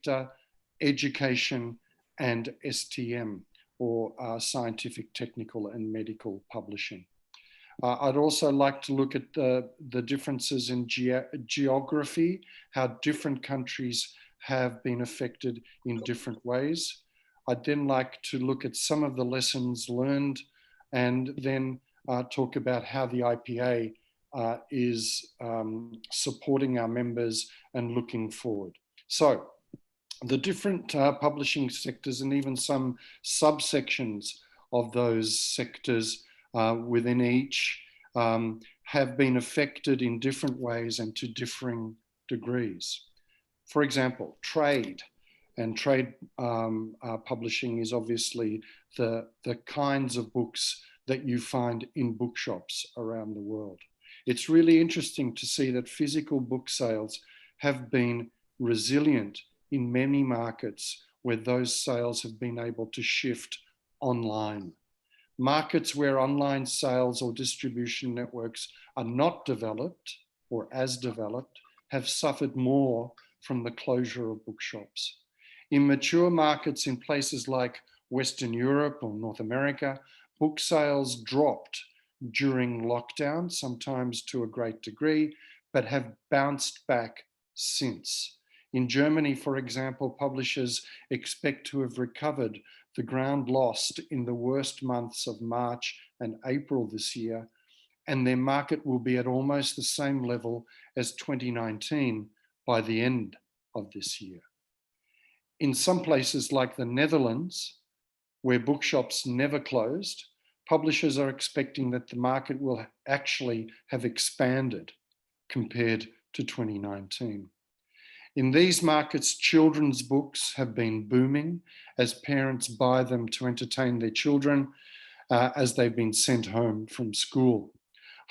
sector, education, and STM, or scientific, technical, and medical publishing. I'd also like to look at the differences in geography, how different countries have been affected in different ways. I'd then like to look at some of the lessons learned and then talk about how the IPA is supporting our members and looking forward. So the different publishing sectors and even some subsections of those sectors within each have been affected in different ways and to differing degrees. For example, trade. And trade publishing is obviously the kinds of books that you find in bookshops around the world. It's really interesting to see that physical book sales have been resilient in many markets where those sales have been able to shift online. Markets where online sales or distribution networks are not developed or as developed have suffered more from the closure of bookshops. In mature markets in places like Western Europe or North America, book sales dropped during lockdown, sometimes to a great degree, but have bounced back since. In Germany, for example, publishers expect to have recovered the ground lost in the worst months of March and April this year, and their market will be at almost the same level as 2019 by the end of this year. In some places like the Netherlands, where bookshops never closed, publishers are expecting that the market will actually have expanded compared to 2019. In these markets, children's books have been booming as parents buy them to entertain their children as they've been sent home from school.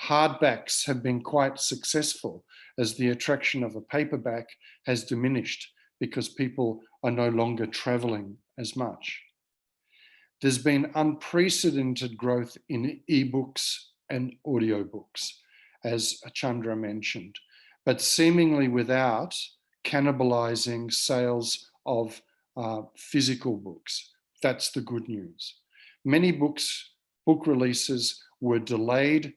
Hardbacks have been quite successful as the attraction of a paperback has diminished because people are no longer traveling as much. There's been unprecedented growth in ebooks and audiobooks, as Chandra mentioned, but seemingly without cannibalizing sales of physical books. That's the good news. Many book releases were delayed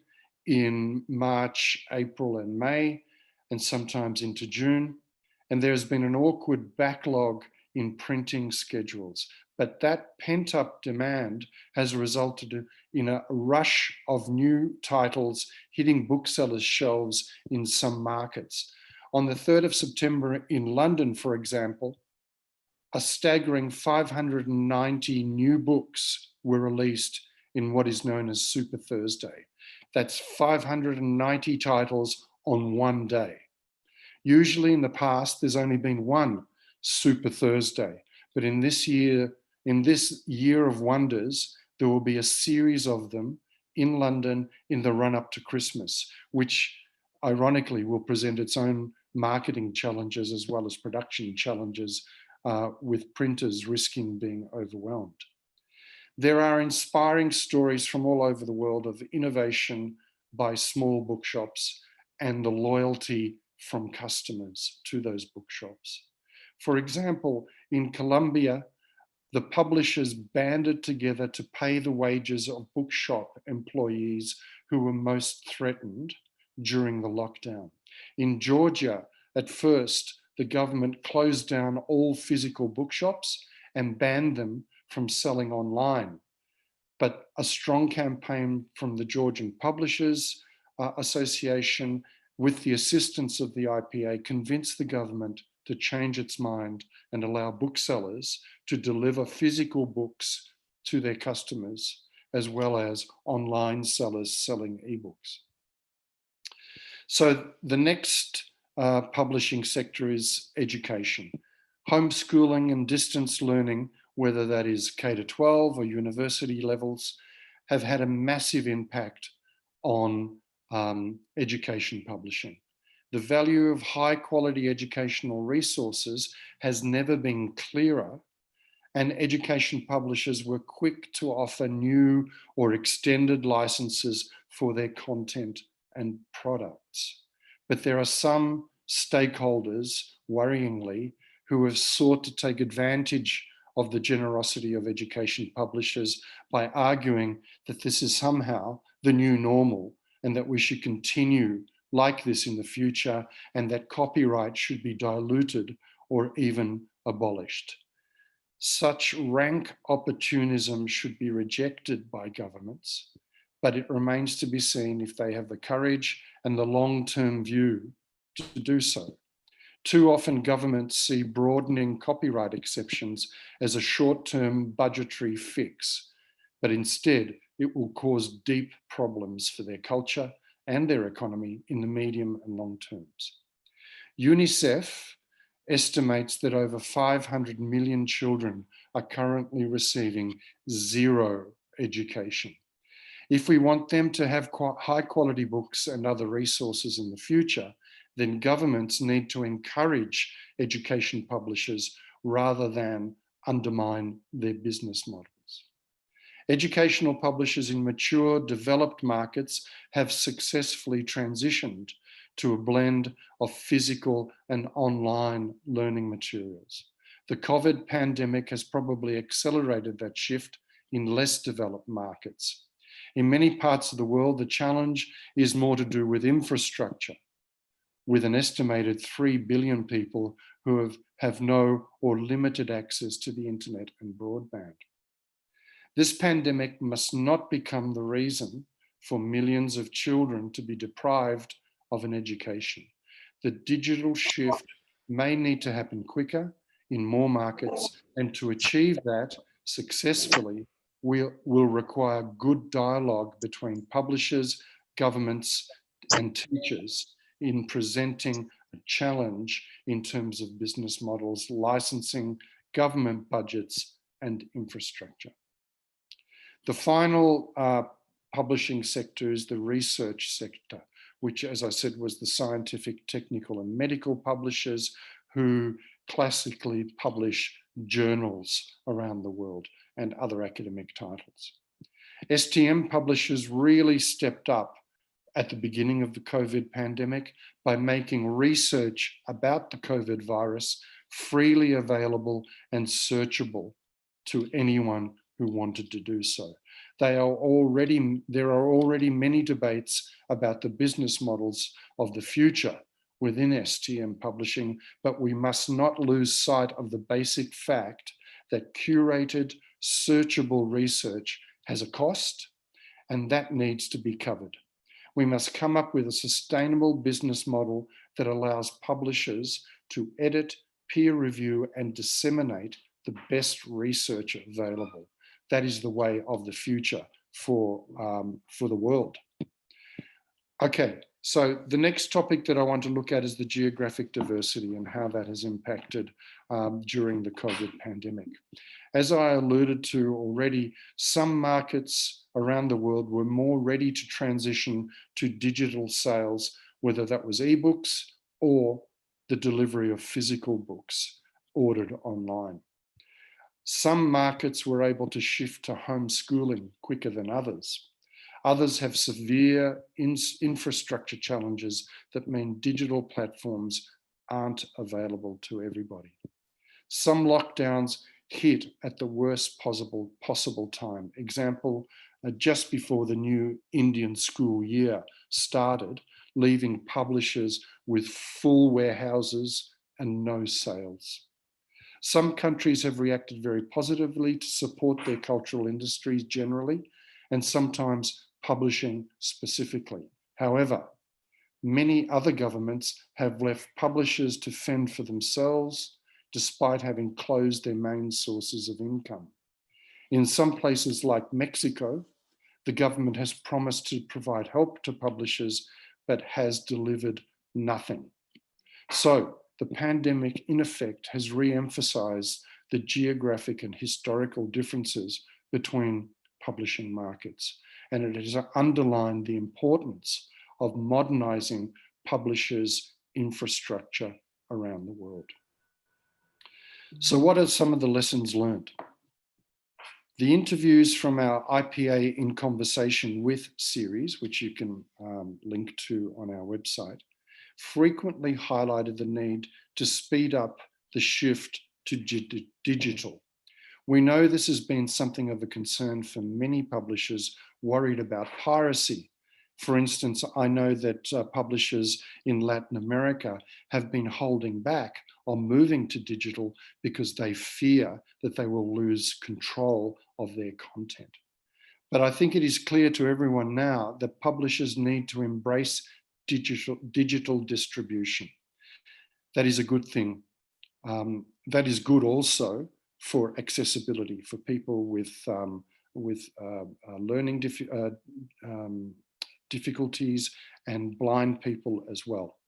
in March, April, and May, and sometimes into June. And there's been an awkward backlog in printing schedules. But that pent-up demand has resulted in a rush of new titles hitting booksellers' shelves in some markets. On the 3rd of September in London, for example, a staggering 590 new books were released in what is known as Super Thursday. That's 590 titles on one day. Usually in the past, there's only been one Super Thursday, but in this year of wonders, there will be a series of them in London in the run-up to Christmas, which ironically will present its own marketing challenges as well as production challenges, with printers risking being overwhelmed. There are inspiring stories from all over the world of innovation by small bookshops and the loyalty from customers to those bookshops. For example, in Colombia, the publishers banded together to pay the wages of bookshop employees who were most threatened during the lockdown. In Georgia, at first, the government closed down all physical bookshops and banned them from selling online. But a strong campaign from the Georgian Publishers Association, with the assistance of the IPA, convinced the government to change its mind and allow booksellers to deliver physical books to their customers, as well as online sellers selling ebooks. So the next publishing sector is education. Homeschooling and distance learning, whether that is K-12 or university levels, have had a massive impact on education publishing. The value of high quality educational resources has never been clearer, and education publishers were quick to offer new or extended licenses for their content and products. But there are some stakeholders, worryingly, who have sought to take advantage of the generosity of education publishers by arguing that this is somehow the new normal and that we should continue like this in the future and that copyright should be diluted or even abolished. Such rank opportunism should be rejected by governments, but it remains to be seen if they have the courage and the long-term view to do so. Too often governments see broadening copyright exceptions as a short-term budgetary fix, but instead it will cause deep problems for their culture and their economy in the medium and long terms. UNICEF estimates that over 500 million children are currently receiving zero education. If we want them to have high quality books and other resources in the future, then governments need to encourage education publishers rather than undermine their business models. Educational publishers in mature, developed markets have successfully transitioned to a blend of physical and online learning materials. The COVID pandemic has probably accelerated that shift in less developed markets. In many parts of the world, the challenge is more to do with infrastructure, with an estimated 3 billion people who have no or limited access to the internet and broadband. This pandemic must not become the reason for millions of children to be deprived of an education. The digital shift may need to happen quicker in more markets, and to achieve that successfully will require good dialogue between publishers, governments, and teachers in presenting a challenge in terms of business models, licensing, government budgets, and infrastructure. The final publishing sector is the research sector, which, as I said, was the scientific, technical, and medical publishers who classically publish journals around the world and other academic titles. STM publishers really stepped up at the beginning of the COVID pandemic by making research about the COVID virus freely available and searchable to anyone who wanted to do so. There are already many debates about the business models of the future within STM publishing, but we must not lose sight of the basic fact that curated, searchable research has a cost, and that needs to be covered. We must come up with a sustainable business model that allows publishers to edit, peer review, and disseminate the best research available. That is the way of the future for the world. Okay, so the next topic that I want to look at is the geographic diversity and how that has impacted during the COVID pandemic. As I alluded to already, some markets around the world were more ready to transition to digital sales, whether that was ebooks or the delivery of physical books ordered online. Some markets were able to shift to homeschooling quicker than others. Others have severe infrastructure challenges that mean digital platforms aren't available to everybody. Some lockdowns hit at the worst possible time. Example, just before the new Indian school year started, leaving publishers with full warehouses and no sales. Some countries have reacted very positively to support their cultural industries generally, and sometimes publishing specifically. However, many other governments have left publishers to fend for themselves, despite having closed their main sources of income. In some places like Mexico, the government has promised to provide help to publishers, but has delivered nothing. So the pandemic, in effect, has re-emphasized the geographic and historical differences between publishing markets, and it has underlined the importance of modernizing publishers' infrastructure around the world. So what are some of the lessons learned? The interviews from our IPA in Conversation With series, which you can link to on our website, frequently highlighted the need to speed up the shift to digital. We know this has been something of a concern for many publishers worried about piracy. For instance, I know that publishers in Latin America have been holding back on moving to digital because they fear that they will lose control of their content. But I think it is clear to everyone now that publishers need to embrace digital distribution. That is a good thing. That is good also for accessibility for people with learning difficulties and blind people as well.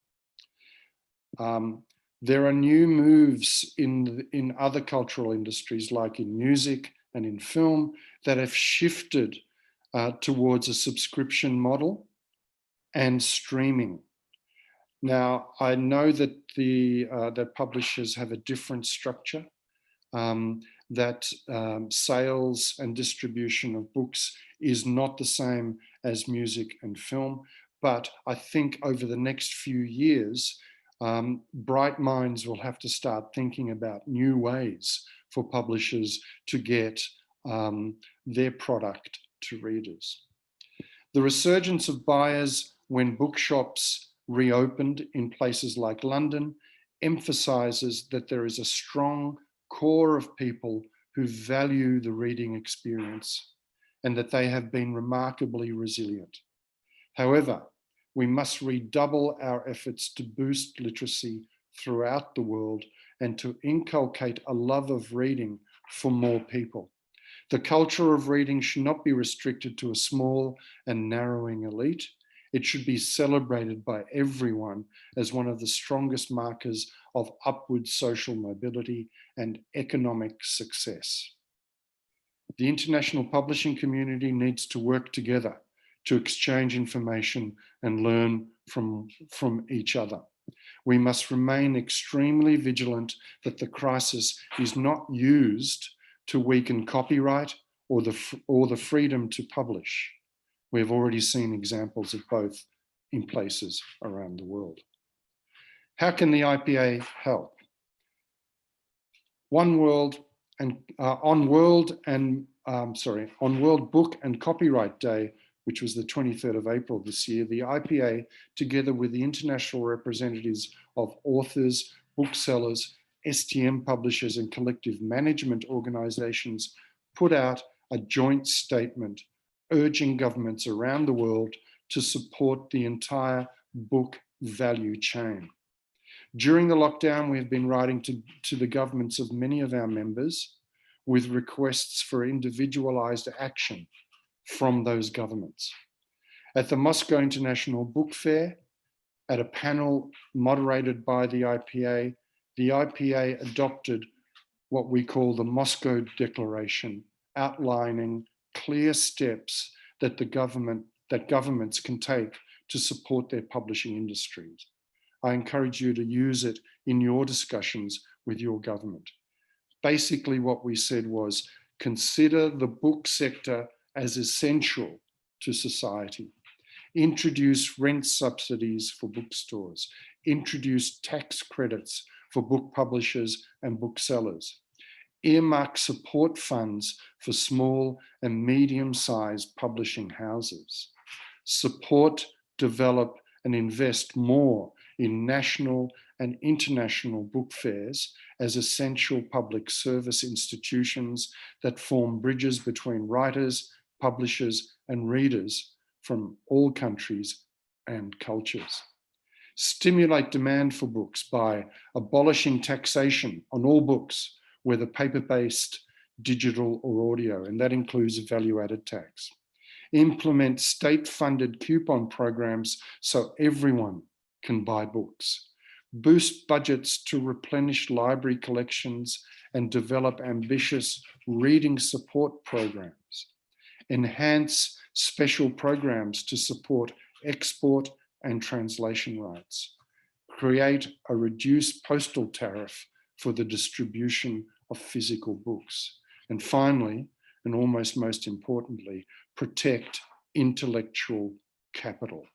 There are new moves in other cultural industries, like in music and in film, that have shifted towards a subscription model and streaming. Now, I know that that publishers have a different structure, that sales and distribution of books is not the same as music and film. But I think over the next few years, bright minds will have to start thinking about new ways for publishers to get their product to readers. The resurgence of buyers when bookshops reopened in places like London emphasizes that there is a strong core of people who value the reading experience and that they have been remarkably resilient. However, we must redouble our efforts to boost literacy throughout the world and to inculcate a love of reading for more people. The culture of reading should not be restricted to a small and narrowing elite. It should be celebrated by everyone as one of the strongest markers of upward social mobility and economic success. The international publishing community needs to work together to exchange information and learn from each other. We must remain extremely vigilant that the crisis is not used to weaken copyright or the freedom to publish. We have already seen examples of both in places around the world. How can the IPA help? On World Book and Copyright Day, which was the 23rd of April this year, the IPA, together with the international representatives of authors, booksellers, STM publishers, and collective management organizations, put out a joint statement urging governments around the world to support the entire book value chain. During the lockdown, we have been writing to the governments of many of our members with requests for individualized action from those governments. At the Moscow International Book Fair, at a panel moderated by the IPA adopted what we call the Moscow Declaration, outlining clear steps that governments can take to support their publishing industries. I encourage you to use it in your discussions with your government. Basically, what we said was, consider the book sector as essential to society. Introduce rent subsidies for bookstores. Introduce tax credits for book publishers and booksellers. Earmark support funds for small and medium-sized publishing houses. Support, develop, and invest more in national and international book fairs as essential public service institutions that form bridges between writers, publishers, and readers from all countries and cultures. Stimulate demand for books by abolishing taxation on all books, whether paper-based, digital, or audio, and that includes value-added tax. Implement state-funded coupon programs so everyone can buy books. Boost budgets to replenish library collections and develop ambitious reading support programs. Enhance special programs to support export and translation rights. Create a reduced postal tariff for the distribution of physical books. And finally, and almost most importantly, protect intellectual capital.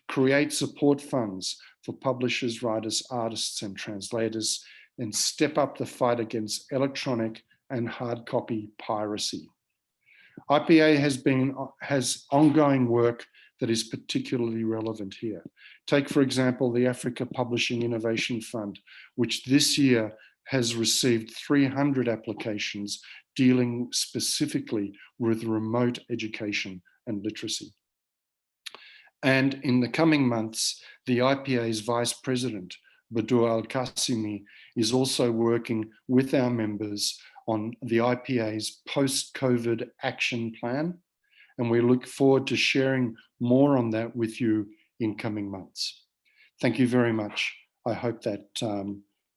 Create support funds for publishers, writers, artists, and translators. and step up the fight against electronic and hard copy piracy. IPA has ongoing work that is particularly relevant here. Take, for example, the Africa Publishing Innovation Fund, which this year has received 300 applications dealing specifically with remote education and literacy. And in the coming months, the IPA's Vice President, Badur Al-Qasimi, is also working with our members on the IPA's post-COVID action plan. And we look forward to sharing more on that with you in coming months. Thank you very much. I hope that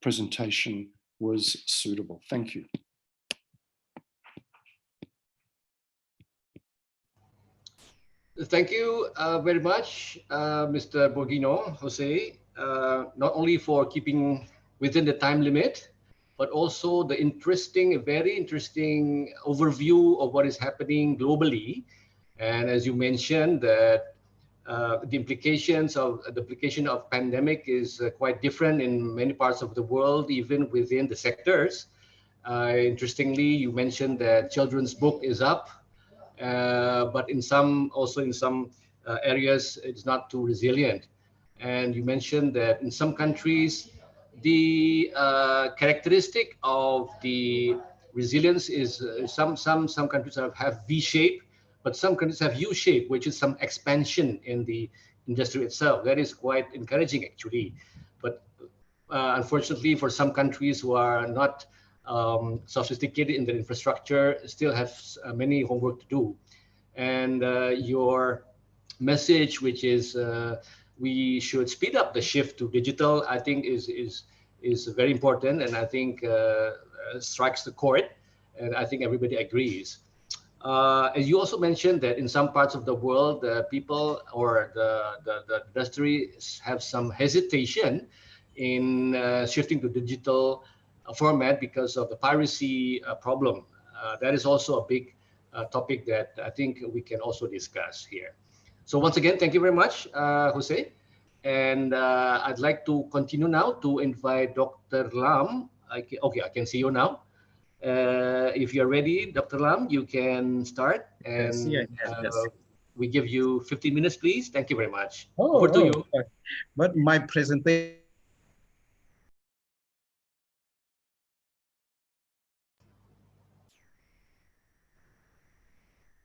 presentation was suitable. Thank you. Thank you very much, Mr. Borghino, Jose, not only for keeping within the time limit, but also the very interesting overview of what is happening globally. And as you mentioned, that the implications of the application of pandemic is quite different in many parts of the world, even within the sectors. Interestingly, you mentioned that children's book is up, but in some areas it's not too resilient. And you mentioned that in some countries, the characteristic of the resilience is some countries have V shape, but some countries have U shape, which is some expansion in the industry itself. That is quite encouraging, actually. But unfortunately, for some countries who are not sophisticated in their infrastructure, still have many homework to do. And your message, which is we should speed up the shift to digital, I think is very important, and I think strikes the chord, and I think everybody agrees. As you also mentioned that in some parts of the world, people or the industry have some hesitation in shifting to digital format because of the piracy problem. That is also a big topic that I think we can also discuss here. So once again, thank you very much, Jose. And I'd like to continue now to invite Dr. Lam. Okay, I can see you now. If you're ready, Dr. Lam, you can start. And yes. We give you 15 minutes, please. Thank you very much. Over to you. But my presentation.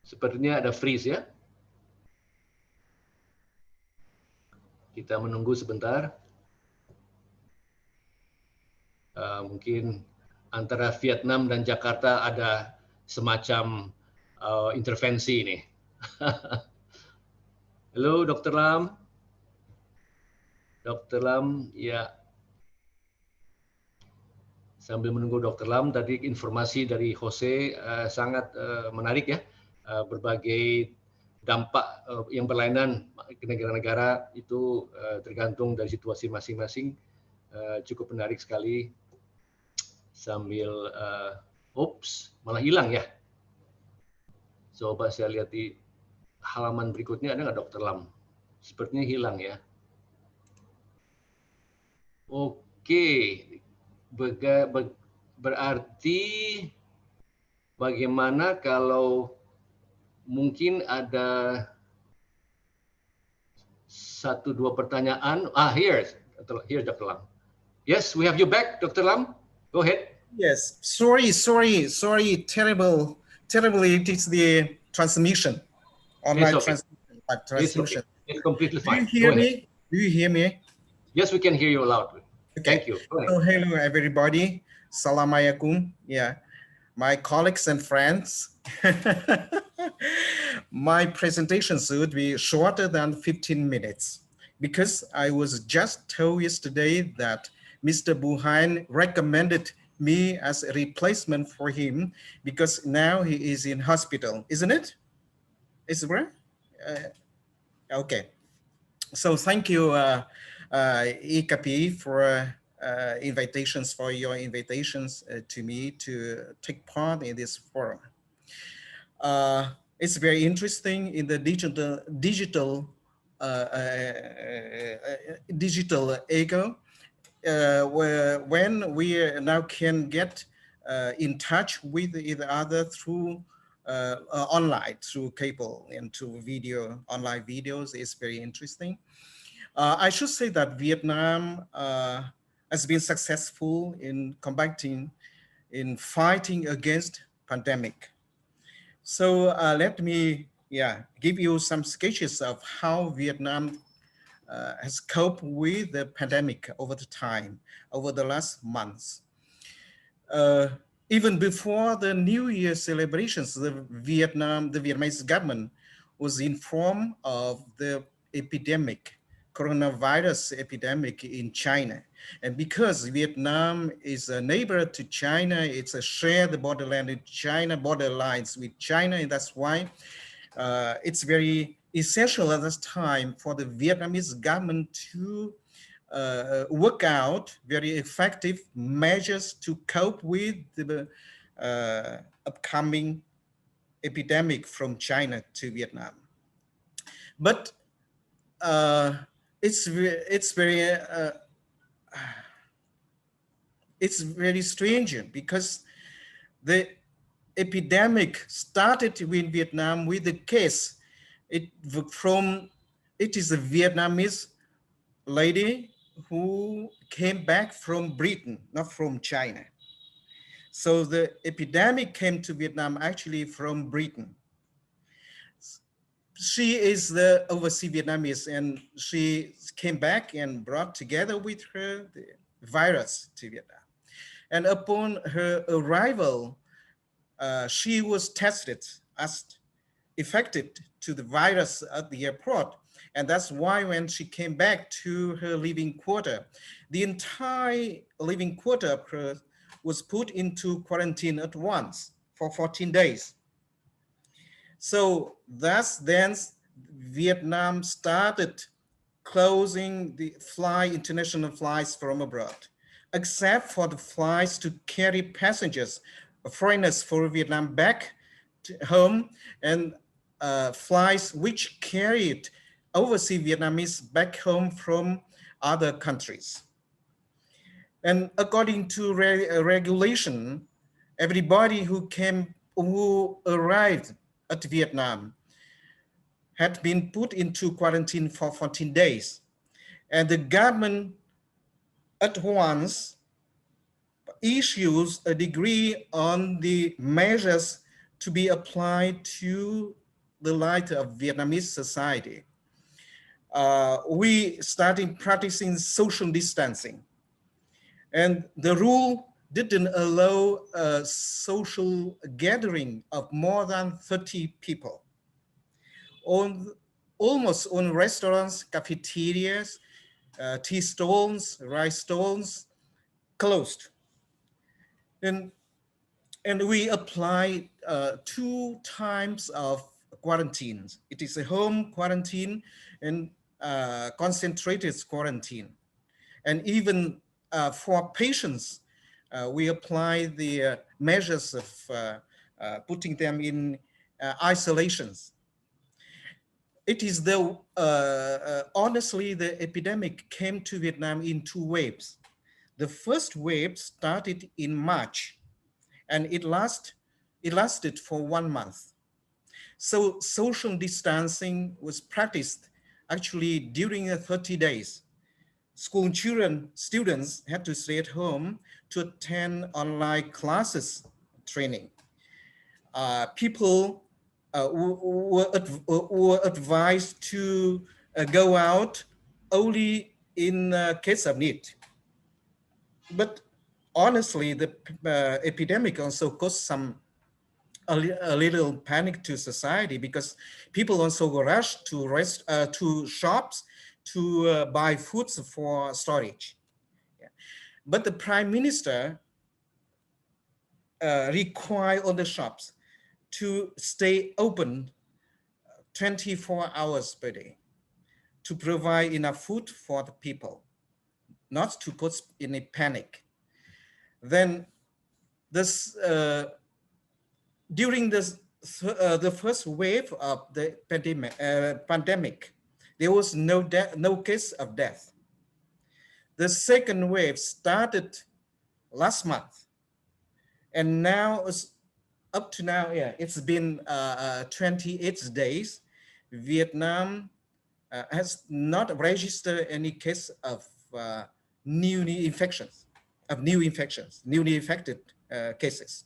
Sepertinya ada freeze ya. Kita menunggu sebentar. Mungkin antara Vietnam dan Jakarta ada semacam intervensi ini. Halo, Dr. Lam. Dr. Lam, ya. Sambil menunggu Dr. Lam, tadi informasi dari Jose sangat menarik ya. Berbagai dampak yang berlainan ke negara-negara itu tergantung dari situasi masing-masing. Cukup menarik sekali. Sambil, malah hilang ya. Coba saya lihat di halaman berikutnya, ada nggak Dr. Lam? Sepertinya hilang ya. Oke, berarti bagaimana kalau mungkin ada 1-2 pertanyaan. Here's Dr. Lam. Yes, we have you back, Dr. Lam. Go ahead. Yes, sorry. Terribly, it is the transmission. Online transmission. It's completely fine. Do you hear me? Yes, we can hear you loudly. Okay. Thank you. So, hello, everybody. Assalamualaikum. Yeah, my colleagues and friends. My presentation should be shorter than 15 minutes because I was just told yesterday that Mr. Buhan recommended me as a replacement for him because now he is in hospital, isn't it? Is it right? Okay. So thank you, EKP, for your invitations to me to take part in this forum. It's very interesting in the digital ego. when we now can get in touch with each other through online, through cable and through video, online videos is very interesting. I should say that Vietnam has been successful in combating, in fighting against pandemic. So let me give you some sketches of how Vietnam has coped with the pandemic over the time, over the last months. Uh, Even before the New Year celebrations, the Vietnamese government was informed of the epidemic, coronavirus epidemic in China. And because Vietnam is a neighbor to China, it's a shared borderland in China, border lines with China, and that's why it's very essential at this time for the Vietnamese government to work out very effective measures to cope with the upcoming epidemic from China to Vietnam. But it's very strange because the epidemic started in Vietnam with the case. It is a Vietnamese lady who came back from Britain, not from China. So the epidemic came to Vietnam actually from Britain. She is the overseas Vietnamese, and she came back and brought together with her the virus to Vietnam. And upon her arrival, she was tested as affected to the virus at the airport. And that's why when she came back to her living quarter, the entire living quarter of her was put into quarantine at once for 14 days. So thus then Vietnam started closing the international flights from abroad, except for the flights to carry passengers, foreigners for Vietnam back to home, and flights which carried overseas Vietnamese back home from other countries. And according to regulation, everybody who arrived at Vietnam had been put into quarantine for 14 days. And the government at once issues a decree on the measures to be applied to the light of Vietnamese society. We started practicing social distancing. And the rule didn't allow a social gathering of more than 30 people. Almost on restaurants, cafeterias, tea stalls, rice stalls, closed. And we apply 2 times of quarantines. It is a home quarantine and concentrated quarantine. And even for patients, we apply the measures of putting them in isolations. It is honestly, the epidemic came to Vietnam in 2 waves. The first wave started in March, and it lasted for 1 month. So social distancing was practiced actually during the 30 days. School students had to stay at home to attend online classes training. People were advised to go out only in case of need. But honestly, the epidemic also caused a little panic to society because people also rushed to shops to buy foods for storage. Yeah. But the Prime Minister required all the shops to stay open 24 hours per day to provide enough food for the people, not to put in a panic. Then this during the first wave of the pandemic, there was no case of death. The second wave started last month, and now up to now, yeah, it's been 28 days. Vietnam has not registered any case of newly infections, newly infected cases.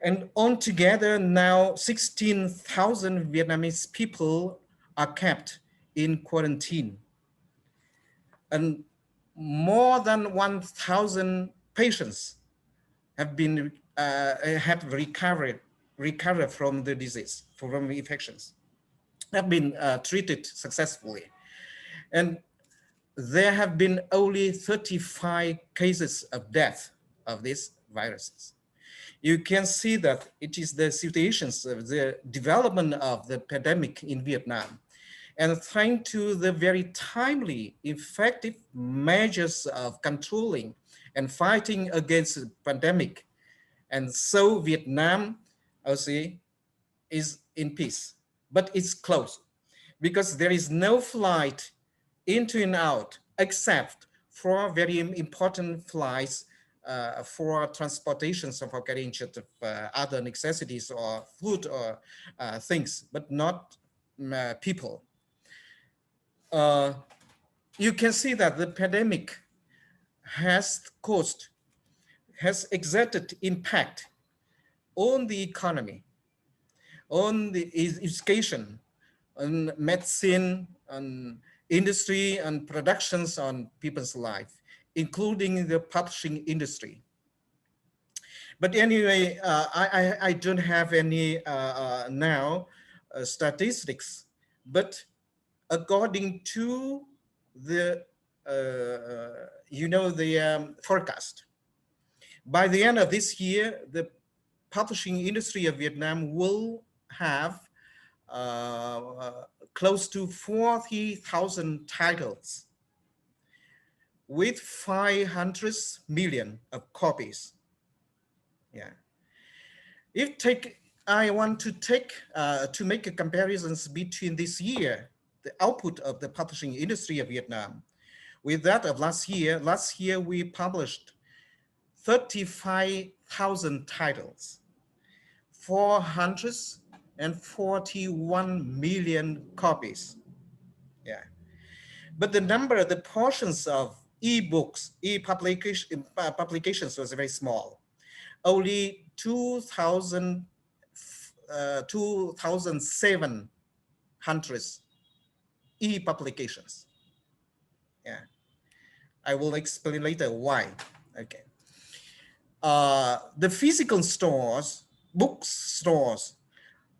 And altogether now 16,000 Vietnamese people are kept in quarantine. And more than 1,000 patients have been recovered from the disease, from the infections, have been treated successfully. And there have been only 35 cases of death of these viruses. You can see that it is the situations of the development of the pandemic in Vietnam. And thanks to the very timely, effective measures of controlling and fighting against the pandemic. And so Vietnam, I see, is in peace, but it's closed because there is no flight into and out except for very important flights for transportations of getting other necessities or food or things, but not people. You can see that the pandemic has exerted impact on the economy, on the education, on medicine, on industry and productions on people's life, including the publishing industry. But anyway, I don't have any now statistics, but according to the, the forecast, by the end of this year, the publishing industry of Vietnam will have close to 40,000 titles with 500 million of copies. Yeah. I want to to make a comparisons between this year, the output of the publishing industry of Vietnam, with that of last year. Last year we published 35,000 titles, 441 million copies. Yeah. But the portions of e-books, publications was very small. Only 2,700 e-publications. Yeah. I will explain later why. Okay. The physical stores, bookstores,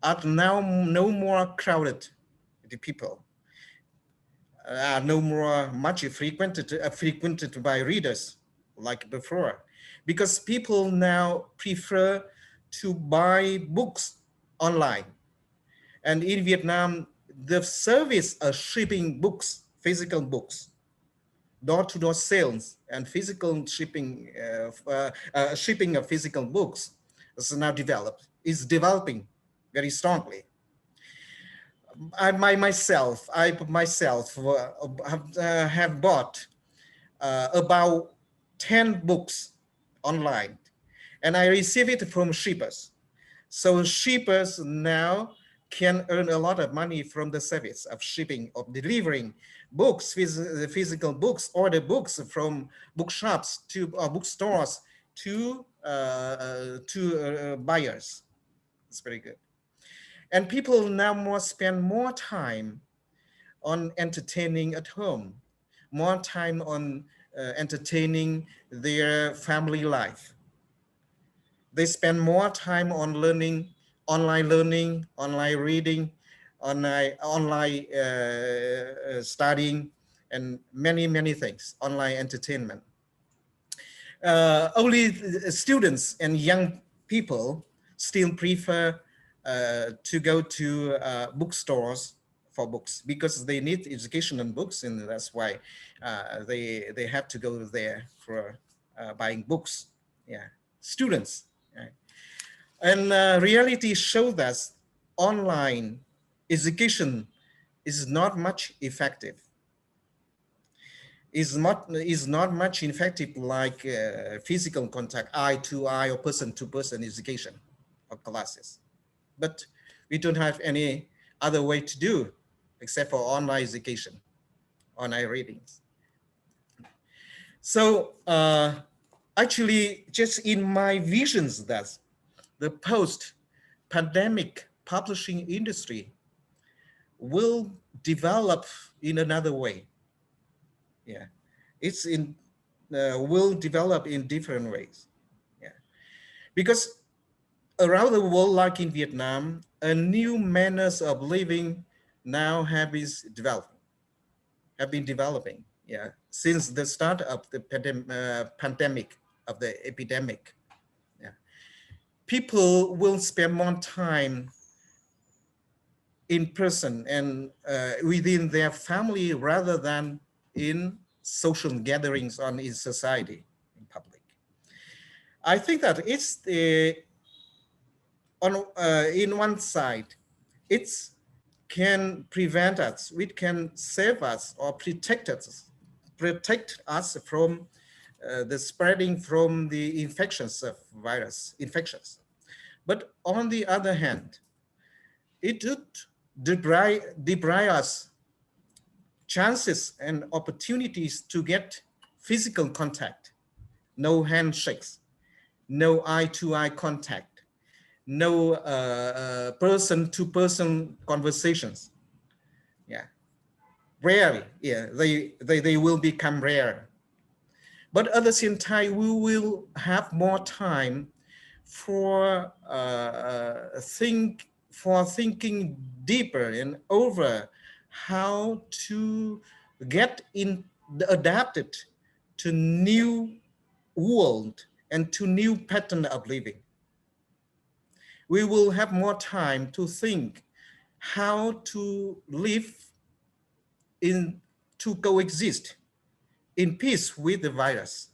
are now no more crowded with people. Are no more much frequented by readers like before, because people now prefer to buy books online. And in Vietnam, the service of shipping books, physical books, door-to-door sales and physical shipping, shipping of physical books is now developing very strongly. I myself have bought about 10 books online, and I receive it from shippers. So shippers now can earn a lot of money from the service of shipping, of delivering books, physical books, or the books from bookshops to bookstores to buyers. It's very good. And people now spend more time on entertaining at home, more time on entertaining their family life. They spend more time on online reading, online studying, and many things, online entertainment. Only students and young people still prefer to go to bookstores for books because they need education and books, and that's why they have to go there for buying books. Yeah, students. Right? And reality shows that online education is not much effective. is not much effective like physical contact, eye to eye or person to person education or classes. But we don't have any other way to do except for online education, online readings. So actually, just in my visions, that the post-pandemic publishing industry will develop in another way. Yeah, it's in will develop in different ways. Yeah, because around the world, like in Vietnam, a new manners of living now have been developing. Yeah, since the start of the pandemic of the epidemic. Yeah, people will spend more time in person and within their family rather than in social gatherings or in society, in public. I think that it's in one side, it can prevent us, it can save us or protect us from the spreading from the infections of virus infections. But on the other hand, it would deprive us chances and opportunities to get physical contact, no handshakes, no eye-to-eye contact, no person-to-person conversations. Yeah, rarely. Yeah, they will become rare. But at the same time, we will have more time for thinking deeper and over how to get in adapted to new world and to new pattern of living. We will have more time to think how to live in to coexist in peace with the virus,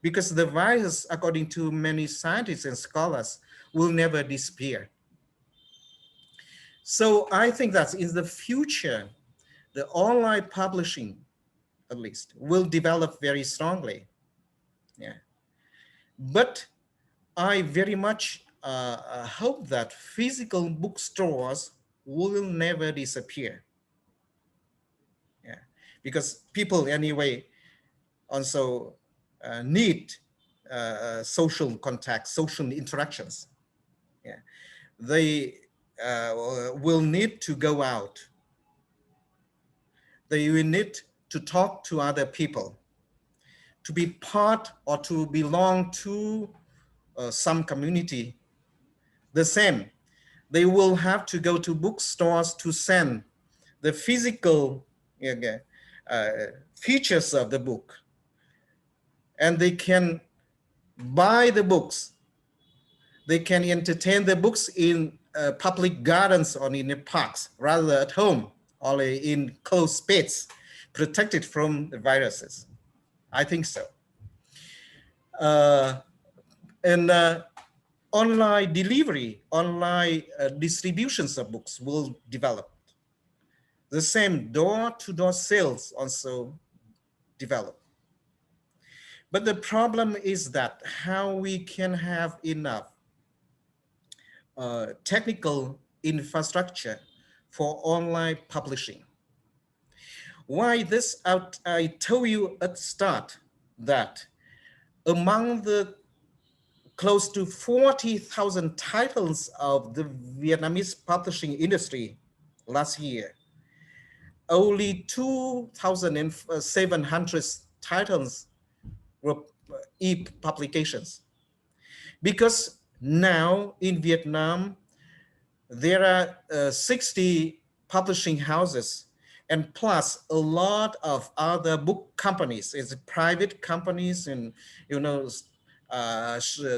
because the virus, according to many scientists and scholars, will never disappear. So I think that in the future, the online publishing, at least, will develop very strongly. Yeah. But I very much hope that physical bookstores will never disappear. Yeah. Because people anyway also need social contact, social interactions. Yeah. They will need to go out. They will need to talk to other people, to be part or to belong to some community. The same, they will have to go to bookstores to send the physical uh, features of the book, and they can buy the books. They can entertain the books in public gardens or in the parks rather at home or in closed space, protected from the viruses. I think so. And online delivery, online distributions of books will develop. The same door-to-door sales also develop. But the problem is that how we can have enough technical infrastructure for online publishing. Why this? I told you at the start that among the close to 40,000 titles of the Vietnamese publishing industry last year, only 2,700 titles were e-publications. Because now in Vietnam, there are 60 publishing houses and plus a lot of other book companies. It's private companies and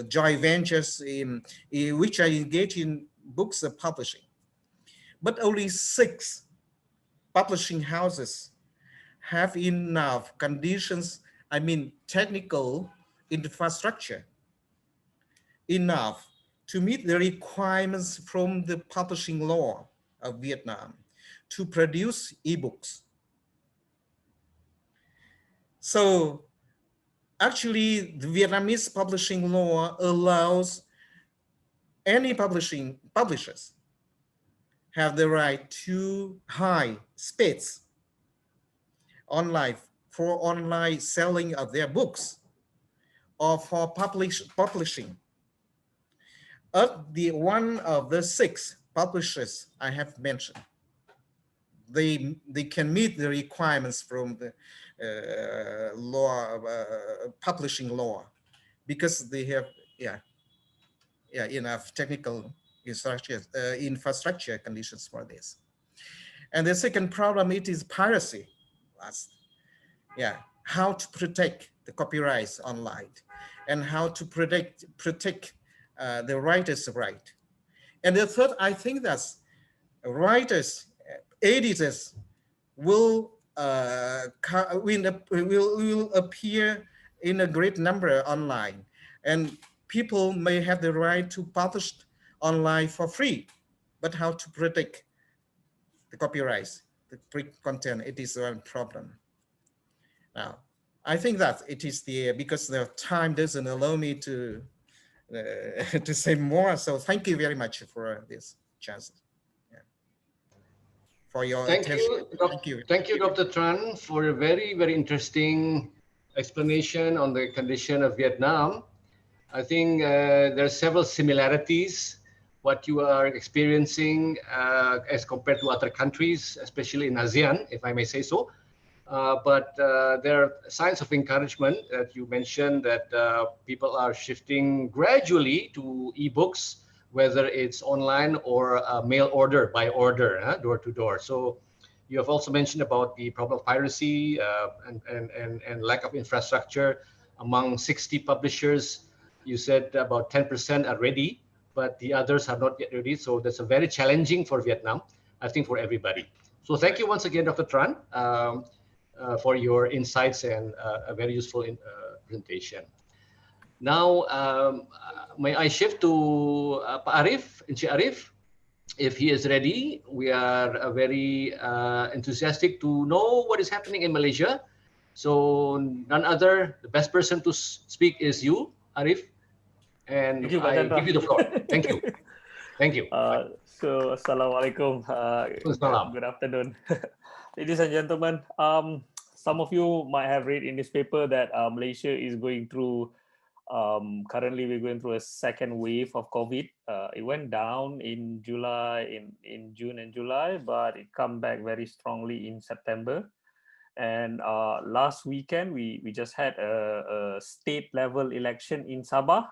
joint ventures in which are engaged in books publishing. But only 6 publishing houses have enough conditions, I mean technical infrastructure, enough to meet the requirements from the publishing law of Vietnam to produce ebooks. So actually, the Vietnamese publishing law allows any publishers have the right to hide space online for online selling of their books or for publishing. Of the one of the 6 publishers I have mentioned, they can meet the requirements from the law, publishing law, because they have enough technical infrastructure conditions for this. And the second problem, it is piracy. How to protect the copyrights online, and how to protect the writer's right. And the third, I think that writers, editors will appear in a great number online, and people may have the right to publish online for free. But how to protect the copyrights, the print content, it is one problem. Now, I think that it is because the time doesn't allow me to to say more. So thank you very much for this chance. For your attention. Thank you, Dr. Tran, for a very, very interesting explanation on the condition of Vietnam. I think there are several similarities what you are experiencing as compared to other countries, especially in ASEAN, if I may say so. But there are signs of encouragement that you mentioned, that people are shifting gradually to ebooks, whether it's online or mail order, by order, door to door. So you have also mentioned about the problem of piracy and lack of infrastructure among 60 publishers. You said about 10% are ready, but the others are not yet ready. So that's a very challenging for Vietnam, I think, for everybody. So thank you once again, Dr. Tran, for your insights and a very useful presentation. Now, may I shift to Pak Arif, Encik Arif, if he is ready. We are very enthusiastic to know what is happening in Malaysia. So none other, the best person to speak is you, Arif. And I give you the floor. Thank you. Thank you. So, Assalamualaikum. Good afternoon. Ladies and gentlemen, some of you might have read in this paper that Malaysia is going through, currently we're going through a second wave of COVID. It went down in July, in June and July, but it come back very strongly in September. And last weekend, we just had a state level election in Sabah.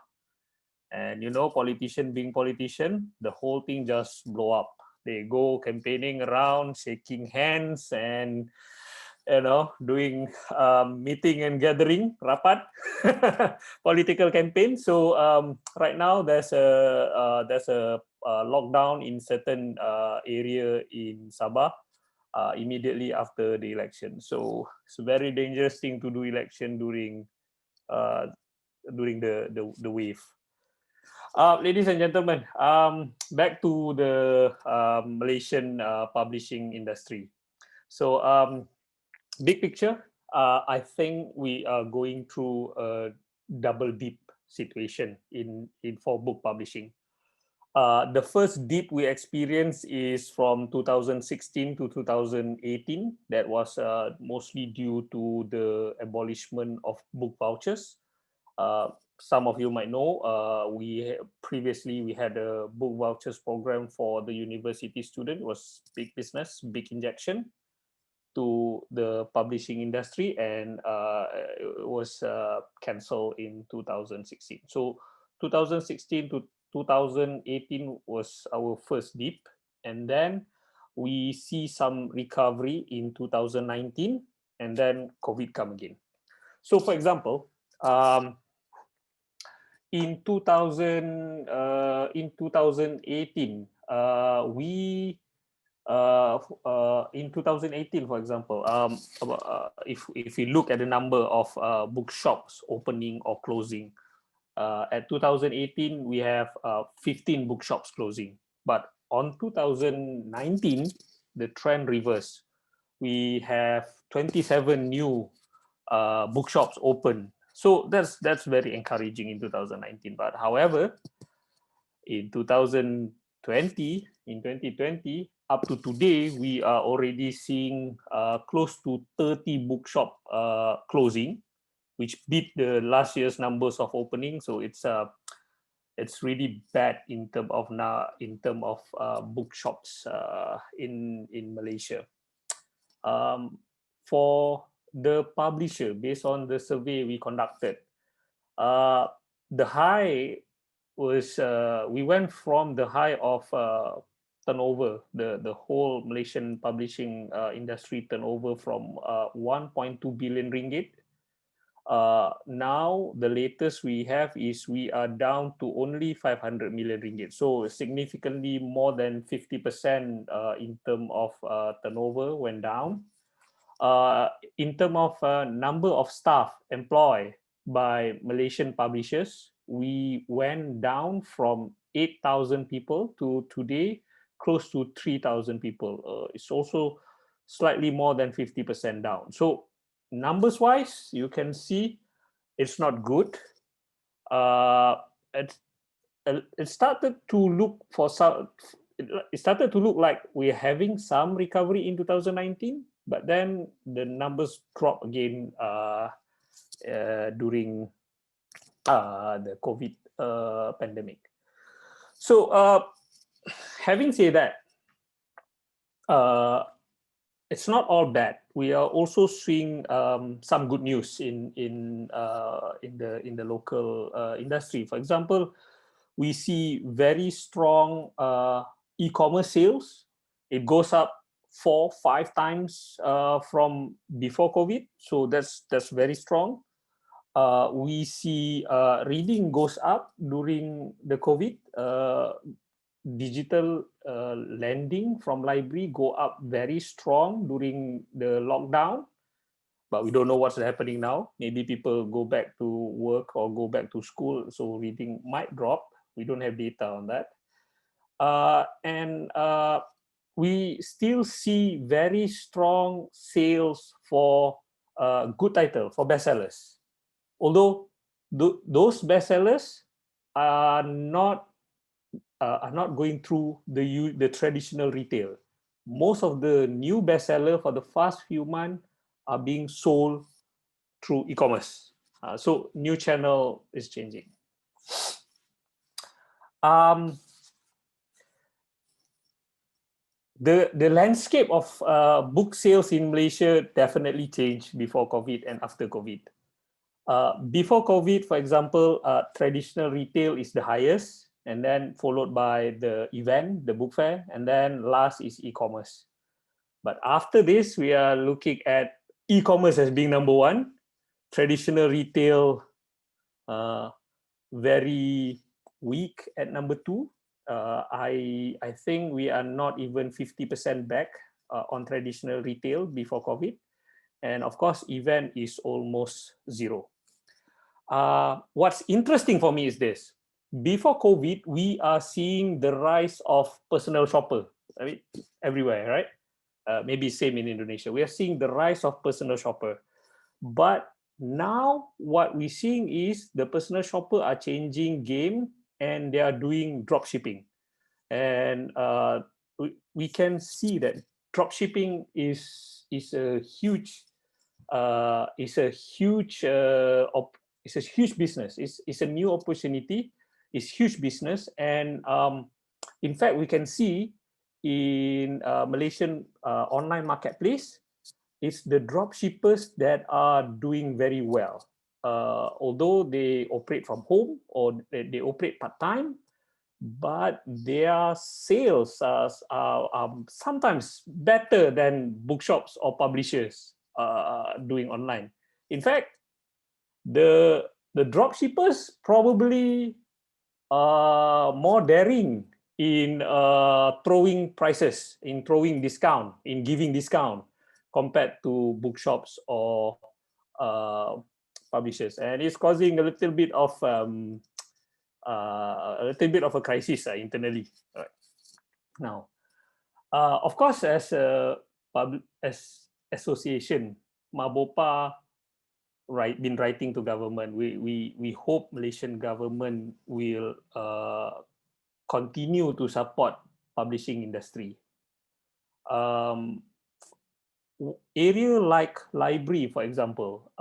And politician being politician, the whole thing just blow up. They go campaigning around, shaking hands, and doing meeting and gathering, rapat, political campaign. So right now there's a lockdown in certain area in Sabah immediately after the election. So it's a very dangerous thing to do election during the wave. Ladies and gentlemen, back to the Malaysian publishing industry. So big picture, I think we are going through a double dip situation for book publishing. The first dip we experienced is from 2016 to 2018. That was mostly due to the abolishment of book vouchers. Some of you might know, previously we had a book vouchers program for the university student. It was big business, big injection to the publishing industry, and it was cancelled in 2016. So 2016 to 2018 was our first dip, and then we see some recovery in 2019, and then COVID come again. So for example, in 2018, in 2018, for example, if we look at the number of bookshops opening or closing, at 2018 we have 15 bookshops closing, but on 2019 the trend reversed. We have 27 new bookshops open. So that's very encouraging in 2019. But however, in 2020, up to today, we are already seeing close to 30 bookshop closing, which beat the last year's numbers of opening. So it's really bad in terms of bookshops in Malaysia. For the publisher, based on the survey we conducted, the high was we went from the high of turnover, the whole Malaysian publishing industry turnover from 1.2 billion ringgit. Now the latest we have is we are down to only 500 million ringgit. So significantly more than 50% in terms of turnover went down. In terms of number of staff employed by Malaysian publishers, we went down from 8,000 people to today close to 3,000 people. It's also slightly more than 50% down. So numbers wise, you can see it's not good. It started to look for some. It started to look like we're having some recovery in 2019, but then the numbers drop again during the COVID pandemic. So, having said that, it's not all bad. We are also seeing some good news in the local industry. For example, we see very strong e-commerce sales. It goes up 4-5 times from before COVID, so that's very strong. We see reading goes up during the COVID. Digital lending from library go up very strong during the lockdown, but we don't know what's happening now. Maybe people go back to work or go back to school, so reading might drop. We don't have data on that. And we still see very strong sales for good title, for bestsellers. Although those bestsellers are not going through the traditional retail. Most of the new bestseller for the first few months are being sold through e-commerce. So new channel is changing. The landscape of book sales in Malaysia definitely changed before COVID and after COVID. Before COVID, for example, traditional retail is the highest, and then followed by the event, the book fair, and then last is e-commerce. But after this, we are looking at e-commerce as being number one, traditional retail very weak at number two. I think we are not even 50% back on traditional retail before COVID. And of course, event is almost zero. What's interesting for me is this. Before COVID, we are seeing the rise of personal shopper. I mean, everywhere, right? Maybe same in Indonesia. We are seeing the rise of personal shopper. But now what we're seeing is the personal shopper are changing game and they are doing drop shipping. And we can see that drop shipping is a huge business. It's a new opportunity. It's huge business, and in fact, we can see in Malaysian online marketplace, it's the drop shippers that are doing very well. Although they operate from home or they operate part-time, but their sales are sometimes better than bookshops or publishers doing online. In fact, the drop shippers probably more daring in throwing prices, in throwing discount, in giving discount compared to bookshops or publishers, and it's causing a little bit of a crisis internally. Right. Now, of course, as association, Mabopa been writing to government. We hope Malaysian government will continue to support publishing industry. Area like library, for example,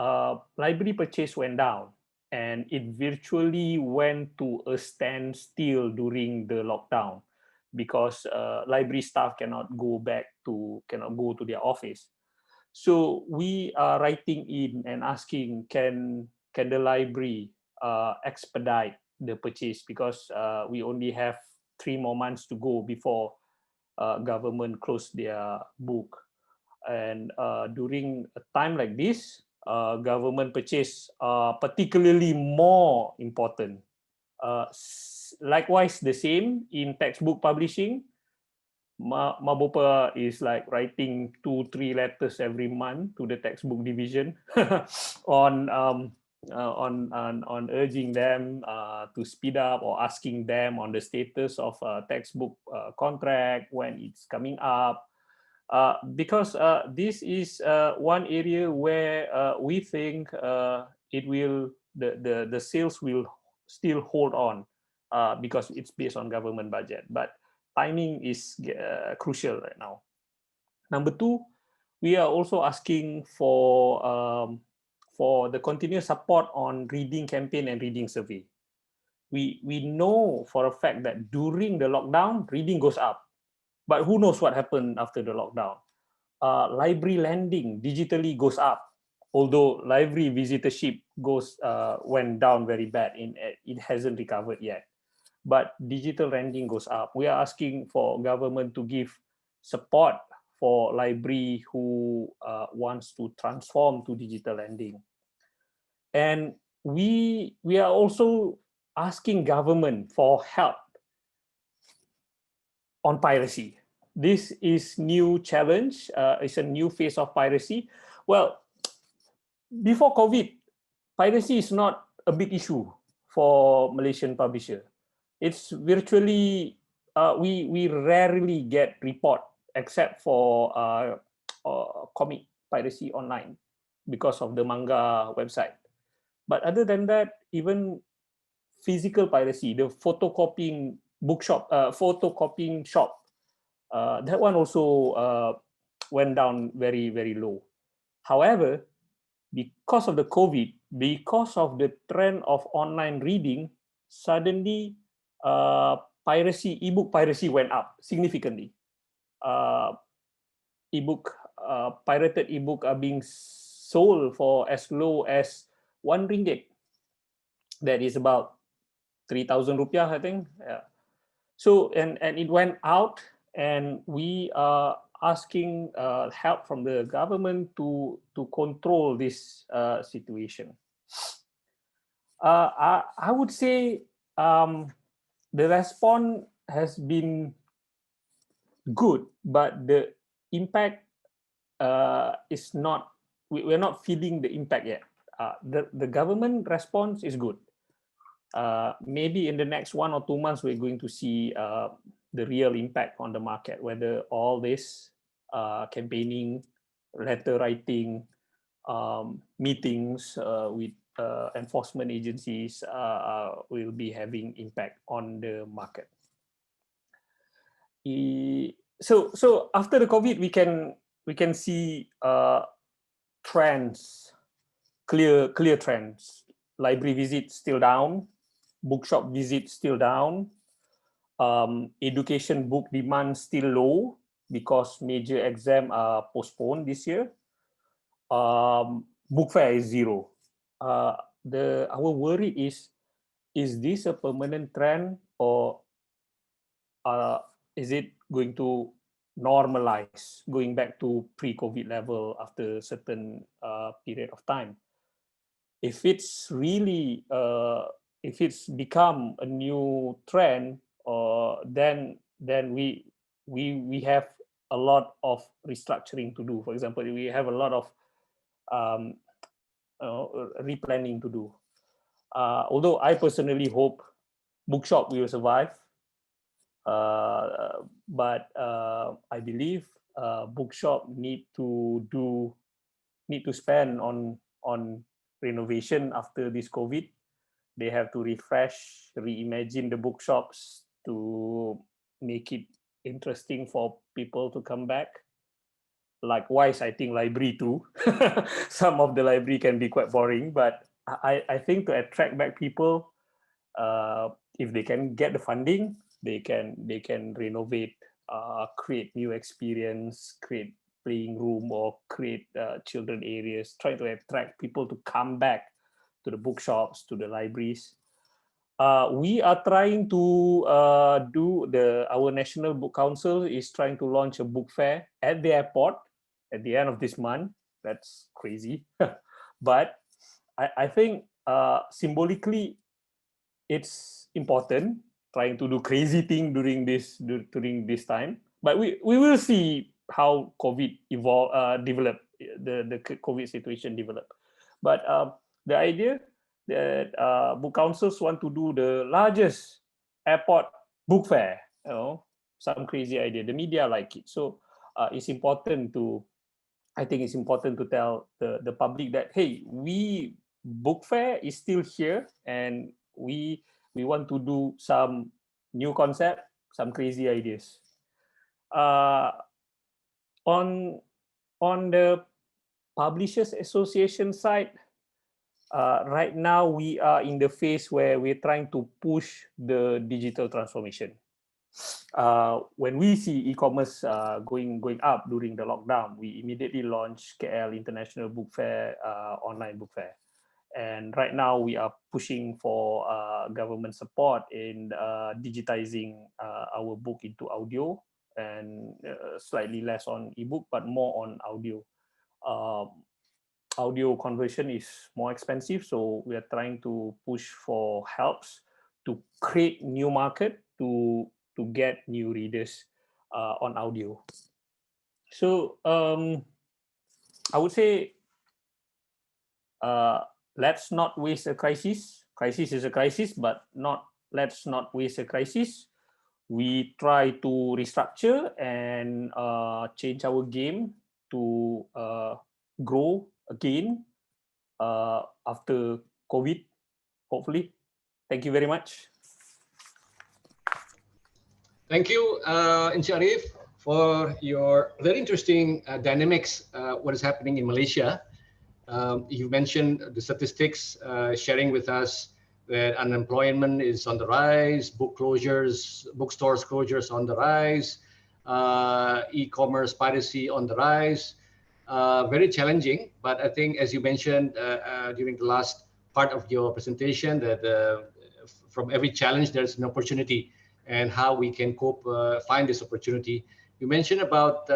library purchase went down and it virtually went to a standstill during the lockdown because library staff cannot go to their office. So we are writing in and asking, can the library expedite the purchase, because we only have 3 more months to go before government close their book. And during a time like this, government purchase are particularly more important. Likewise, the same in textbook publishing. Mabopa is like writing 2-3 letters every month to the textbook division on urging them to speed up, or asking them on the status of textbook contract, when it's coming up. Because this is one area where we think the sales will still hold on because it's based on government budget. But timing is crucial right now. Number 2, we are also asking for the continuous support on reading campaign and reading survey. We know for a fact that during the lockdown, reading goes up. But who knows what happened after the lockdown? Library lending digitally goes up, although library visitorship went down very bad. It hasn't recovered yet. But digital lending goes up. We are asking for government to give support for library who wants to transform to digital lending. And we are also asking government for help on piracy. This is new challenge. It's a new phase of piracy. Well, before COVID, piracy is not a big issue for Malaysian publisher. It's virtually, we rarely get report except for comic piracy online because of the manga website. But other than that, even physical piracy, the photocopying bookshop, photocopying shop, that one also went down very, very low. However, because of the COVID, because of the trend of online reading, suddenly ebook piracy went up significantly. Pirated ebook are being sold for as low as RM1. That is about 3,000 rupiah, I think. Yeah. So, and it went out, and we are asking help from the government to control this situation. I would say the response has been good, but the impact is not, we're not feeling the impact yet. The government response is good. Maybe in the next 1 or 2 months, we're going to see the real impact on the market, whether all this campaigning, letter writing, meetings with enforcement agencies will be having impact on the market. So after the COVID, we can see trends, clear trends. Library visits still down, bookshop visits still down, education book demand still low because major exam are postponed this year. Book fair is zero. Our worry is this a permanent trend, or is it going to normalize, going back to pre-COVID level after a certain period of time? If it's really, if it's become a new trend, then we have a lot of restructuring to do. For example, we have a lot of replanning to do. Although I personally hope bookshop will survive, but I believe bookshop need to spend on renovation after this COVID. They have to refresh, reimagine the bookshops to make it interesting for people to come back. Likewise, I think library too. Some of the library can be quite boring, but I think to attract back people, if they can get the funding, they can renovate, create new experience, create playing room, or create children areas, try to attract people to come back to the bookshops, to the libraries. We are trying to our National Book Council is trying to launch a book fair at the airport at the end of this month. That's crazy. But I think symbolically, it's important trying to do crazy thing during this time. But we will see how COVID develop, the COVID situation develop. But the idea that book councils want to do the largest airport book fair, some crazy idea. The media like it, so it's important to. I think it's important to tell the public that, hey, we book fair is still here, and we want to do some new concept, some crazy ideas. On the Publishers Association side, right now we are in the phase where we're trying to push the digital transformation. When we see e-commerce going up during the lockdown, we immediately launched KL International Book Fair, online book fair. And right now we are pushing for government support in digitizing our book into audio, and slightly less on ebook, but more on audio. Audio conversion is more expensive, so we are trying to push for helps to create new market to get new readers on audio. So I would say, let's not waste a crisis. Crisis is a crisis, but let's not waste a crisis. We try to restructure and change our game to grow again after COVID, hopefully. Thank you very much. Thank you, Encik Arif, for your very interesting dynamics, what is happening in Malaysia. You mentioned the statistics, sharing with us that unemployment is on the rise, bookstores closures on the rise, e-commerce piracy on the rise. Very challenging, but I think, as you mentioned during the last part of your presentation, that from every challenge there's an opportunity, and how we can cope, find this opportunity. You mentioned about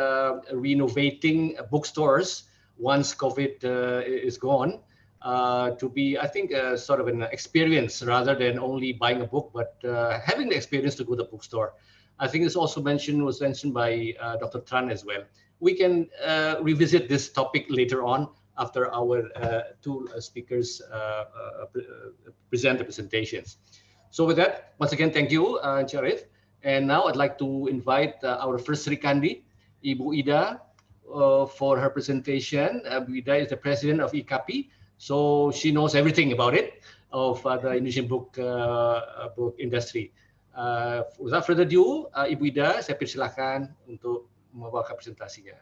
renovating bookstores once COVID is gone, to be, I think, sort of an experience rather than only buying a book, but having the experience to go to the bookstore. I think this also was mentioned by Dr. Tran as well. We can revisit this topic later on after our two speakers present the presentations. So with that, once again, thank you, Encik Arif. And now I'd like to invite our first Srikandi, Ibu Ida, for her presentation. Ibu Ida is the president of IKAPI, so she knows everything about it, of the Indonesian book industry. Without further ado, Ibu Ida, saya persilakan untuk membawakan presentasinya.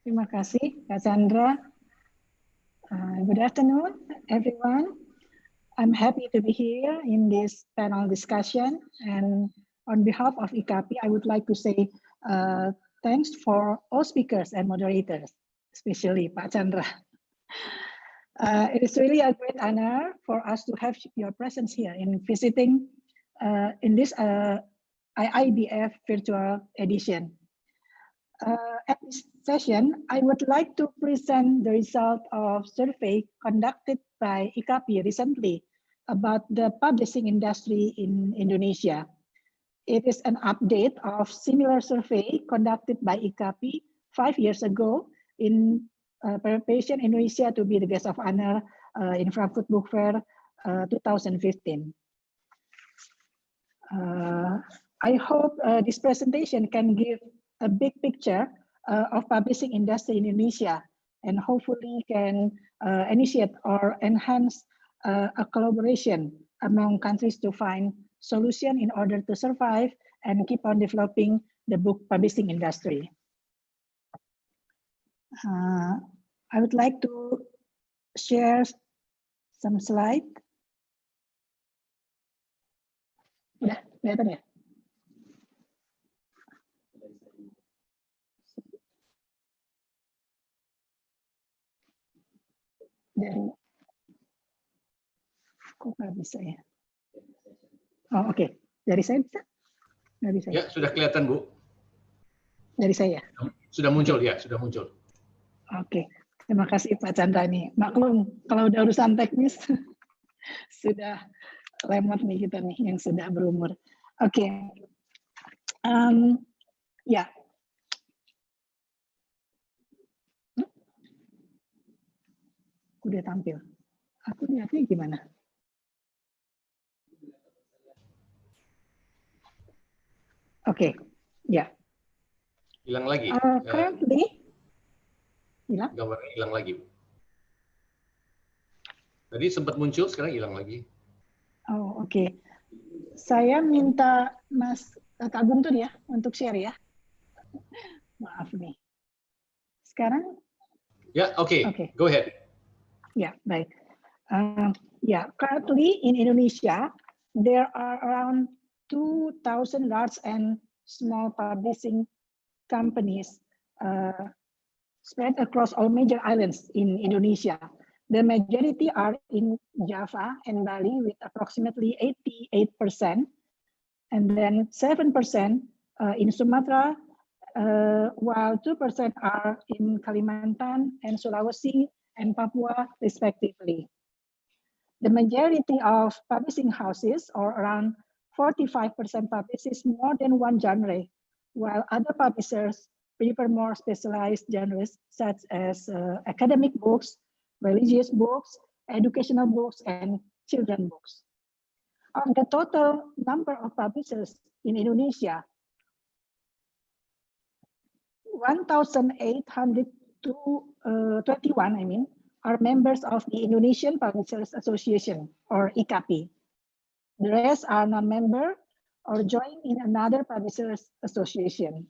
Terima kasih, Kak Chandra. Good afternoon, everyone. I'm happy to be here in this panel discussion, and on behalf of IKAPI, I would like to say thanks for all speakers and moderators, especially Pak Chandra. It is really a great honor for us to have your presence here in visiting in this IIBF virtual edition. At this session, I would like to present the result of survey conducted by IKAPI recently about the publishing industry in Indonesia. It is an update of similar survey conducted by IKAPI 5 years ago in preparation Indonesia to be the guest of honor in Frankfurt Book Fair 2015. I hope this presentation can give a big picture of publishing industry in Indonesia, and hopefully can initiate or enhance a collaboration among countries to find solution in order to survive and keep on developing the book publishing industry. I would like to share some slide. Udah kelihatan ya? Dari kok nggak bisa ya? Oh oke, dari saya bisa? Nggak bisa ya? Sudah kelihatan Bu. Dari saya? Sudah muncul ya, sudah muncul. Oke, terima kasih Pak Chandra nih. Maklum kalau udah urusan teknis sudah lemot nih kita nih yang sudah berumur. Oke, ya. Udah tampil. Aku lihatnya gimana? Oke, ya. Hilang lagi. Currently, hilang? Gambarnya hilang lagi. Tadi sempat muncul, sekarang hilang lagi. Oh, oke. Saya minta Mas Kak Guntur ya untuk share ya. Maaf nih. Sekarang? Ya, oke. Go ahead. Ya, baik. Currently in Indonesia, there are around 2,000 large and small publishing companies spread across all major islands in Indonesia. The majority are in Java and Bali with approximately 88%, and then 7% in Sumatra, while 2% are in Kalimantan and Sulawesi and Papua, respectively. The majority of publishing houses, or around 45%, publishes more than one genre, while other publishers prefer more specialized genres such as academic books, religious books, educational books, and children books. Of the total number of publishers in Indonesia, 1,821, are members of the Indonesian Publishers Association, or IKAPI. The rest are non-member or join in another publishers association.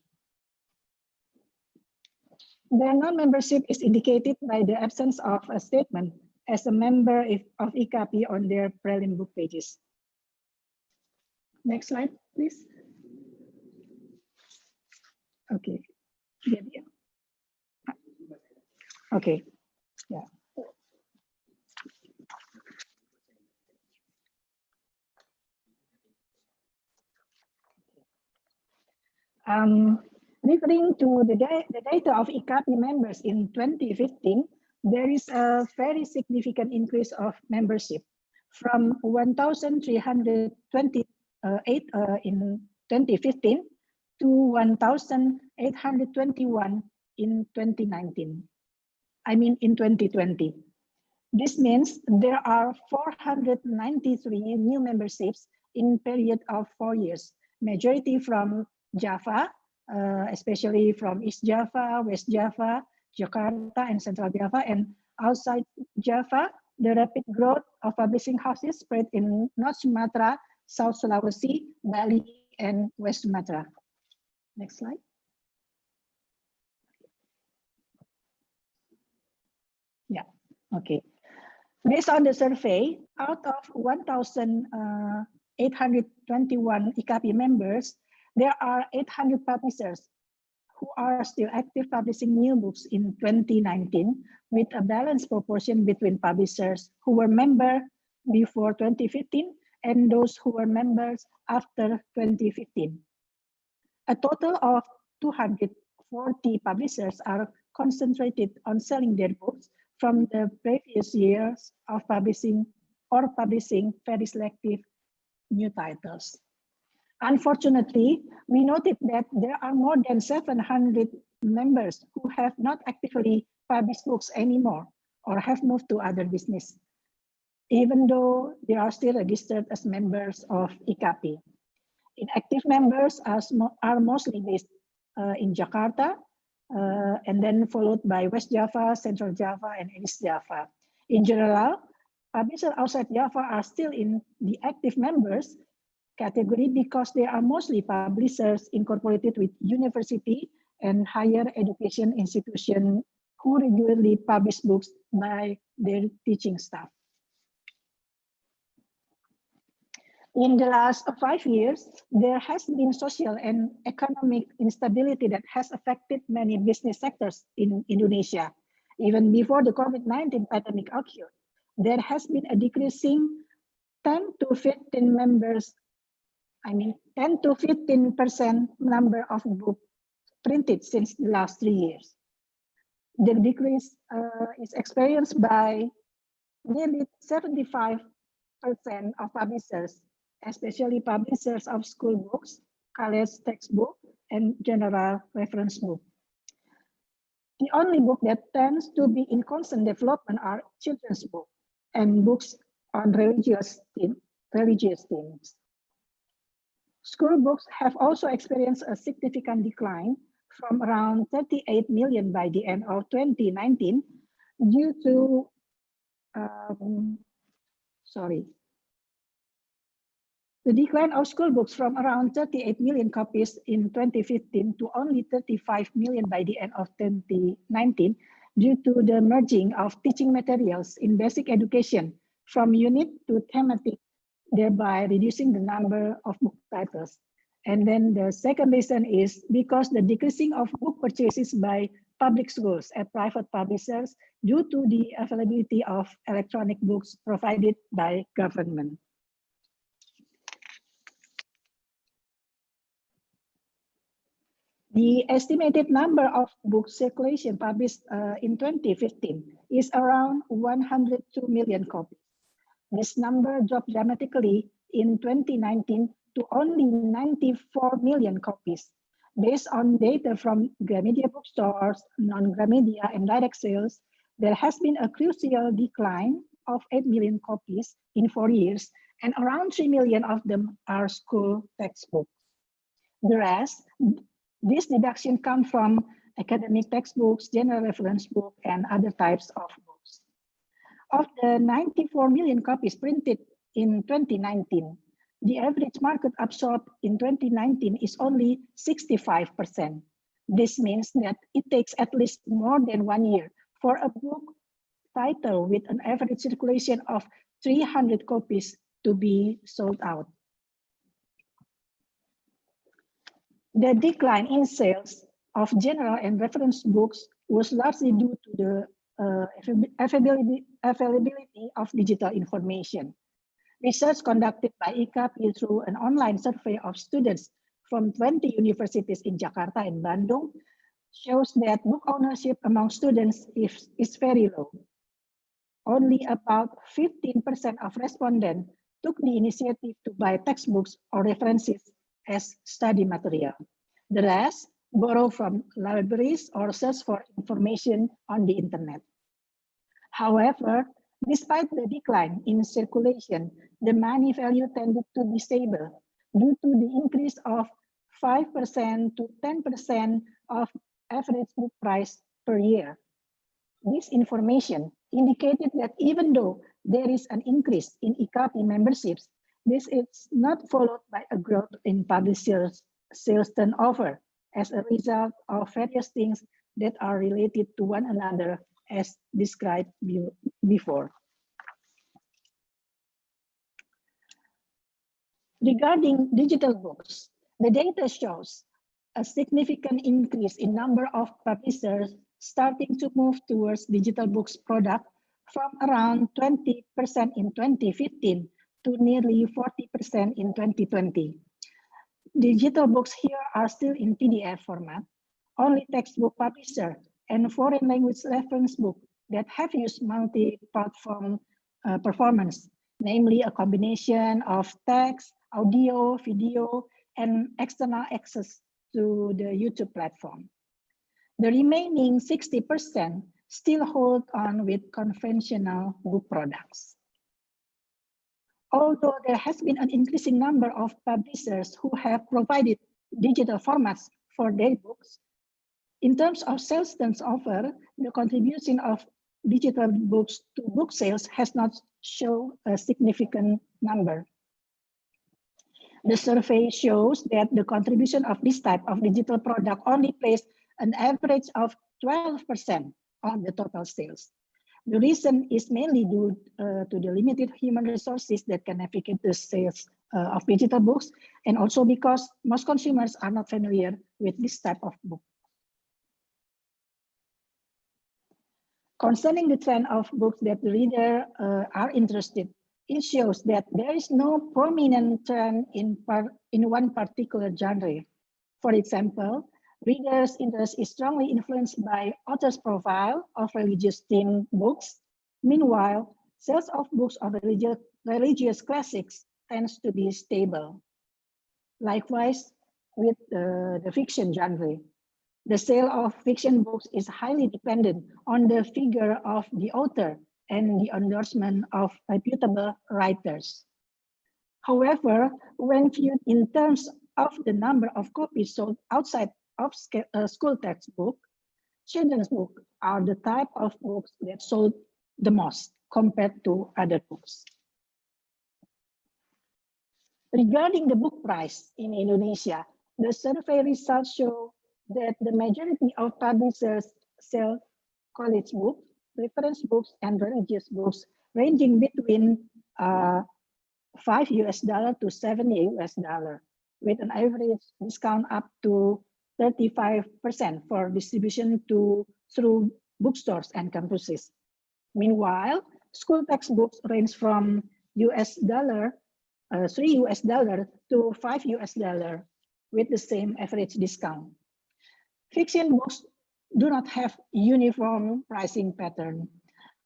Their non-membership is indicated by the absence of a statement as a member of IKAPI on their prelim book pages. Next slide, please. Okay. Okay. Yeah. Referring to the data of IKAPI members in 2015, there is a very significant increase of membership from 1,328 in 2015 to 1,821 in 2019. I mean in 2020. This means there are 493 new memberships in period of 4 years, majority from Java, especially from East Java, West Java, Jakarta, and Central Java, and outside Java, the rapid growth of publishing houses spread in North Sumatra, South Sulawesi, Bali, and West Sumatra. Next slide. Yeah, okay. Based on the survey, out of 1,821 IKAPI members, there are 800 publishers who are still active publishing new books in 2019, with a balanced proportion between publishers who were members before 2015 and those who were members after 2015. A total of 240 publishers are concentrated on selling their books from the previous years of publishing or publishing very selective new titles. Unfortunately, we noted that there are more than 700 members who have not actively published books anymore or have moved to other business, even though they are still registered as members of IKAPI. Inactive members are mostly based in Jakarta, and then followed by West Java, Central Java, and East Java. In general, publishers outside Java are still in the active members category because they are mostly publishers incorporated with university and higher education institutions who regularly publish books by their teaching staff. In the last 5 years, there has been social and economic instability that has affected many business sectors in Indonesia. Even before the COVID-19 pandemic occurred, there has been a decreasing 10 to 15 members, 10 to 15% number of books printed since the last 3 years. The decrease is experienced by nearly 75% of publishers, especially publishers of school books, college textbook, and general reference book. The only book that tends to be in constant development are children's books and books on religious themes. School books have also experienced a significant decline from around 38 million by the end of 2019 due to the decline of school books from around 38 million copies in 2015 to only 35 million by the end of 2019 due to the merging of teaching materials in basic education from unit to thematic, thereby reducing the number of book titles. And then the second reason is because the decreasing of book purchases by public schools and private publishers due to the availability of electronic books provided by government. The estimated number of book circulation published in 2015 is around 102 million copies. This number dropped dramatically in 2019 to only 94 million copies. Based on data from Gramedia bookstores, non-Gramedia, and direct sales, there has been a crucial decline of 8 million copies in 4 years, and around 3 million of them are school textbooks. The rest, this deduction comes from academic textbooks, general reference books, and other types of books. Of the 94 million copies printed in 2019, the average market absorbed in 2019 is only 65%. This means that it takes at least more than 1 year for a book title with an average circulation of 300 copies to be sold out. The decline in sales of general and reference books was largely due to the availability of digital information. Research conducted by IKAPI through an online survey of students from 20 universities in Jakarta and Bandung shows that book ownership among students is very low. Only about 15% of respondents took the initiative to buy textbooks or references as study material. The rest borrow from libraries or search for information on the internet. However, despite the decline in circulation, the money value tended to be stable due to the increase of 5% to 10% of average book price per year. This information indicated that even though there is an increase in IKAPI memberships, this is not followed by a growth in publishers' sales turnover as a result of various things that are related to one another as described before. Regarding digital books, the data shows a significant increase in number of publishers starting to move towards digital books product from around 20% in 2015 to nearly 40% in 2020. Digital books here are still in PDF format. Only textbook publisher and foreign language reference book that have used multi-platform performance, namely a combination of text, audio, video, and external access to the YouTube platform. The remaining 60% still hold on with conventional book products. Although there has been an increasing number of publishers who have provided digital formats for their books, in terms of sales turnover, the contribution of digital books to book sales has not shown a significant number. The survey shows that the contribution of this type of digital product only plays an average of 12% on the total sales. The reason is mainly due to the limited human resources that can navigate the sales of digital books, and also because most consumers are not familiar with this type of book. Concerning the trend of books that the reader are interested, it shows that there is no prominent trend in one particular genre. For example, readers' interest is strongly influenced by author's profile of religious themed books. Meanwhile, sales of books of religious classics tends to be stable. Likewise, with the fiction genre, the sale of fiction books is highly dependent on the figure of the author and the endorsement of reputable writers. However, when viewed in terms of the number of copies sold outside of school textbook, children's books are the type of books that sold the most compared to other books. Regarding the book price in Indonesia, the survey results show that the majority of publishers sell college books, reference books, and religious books ranging between $5 to $70, with an average discount up to 35% for distribution through bookstores and campuses. Meanwhile, school textbooks range from $3 to $5 with the same average discount. Fiction books do not have uniform pricing pattern.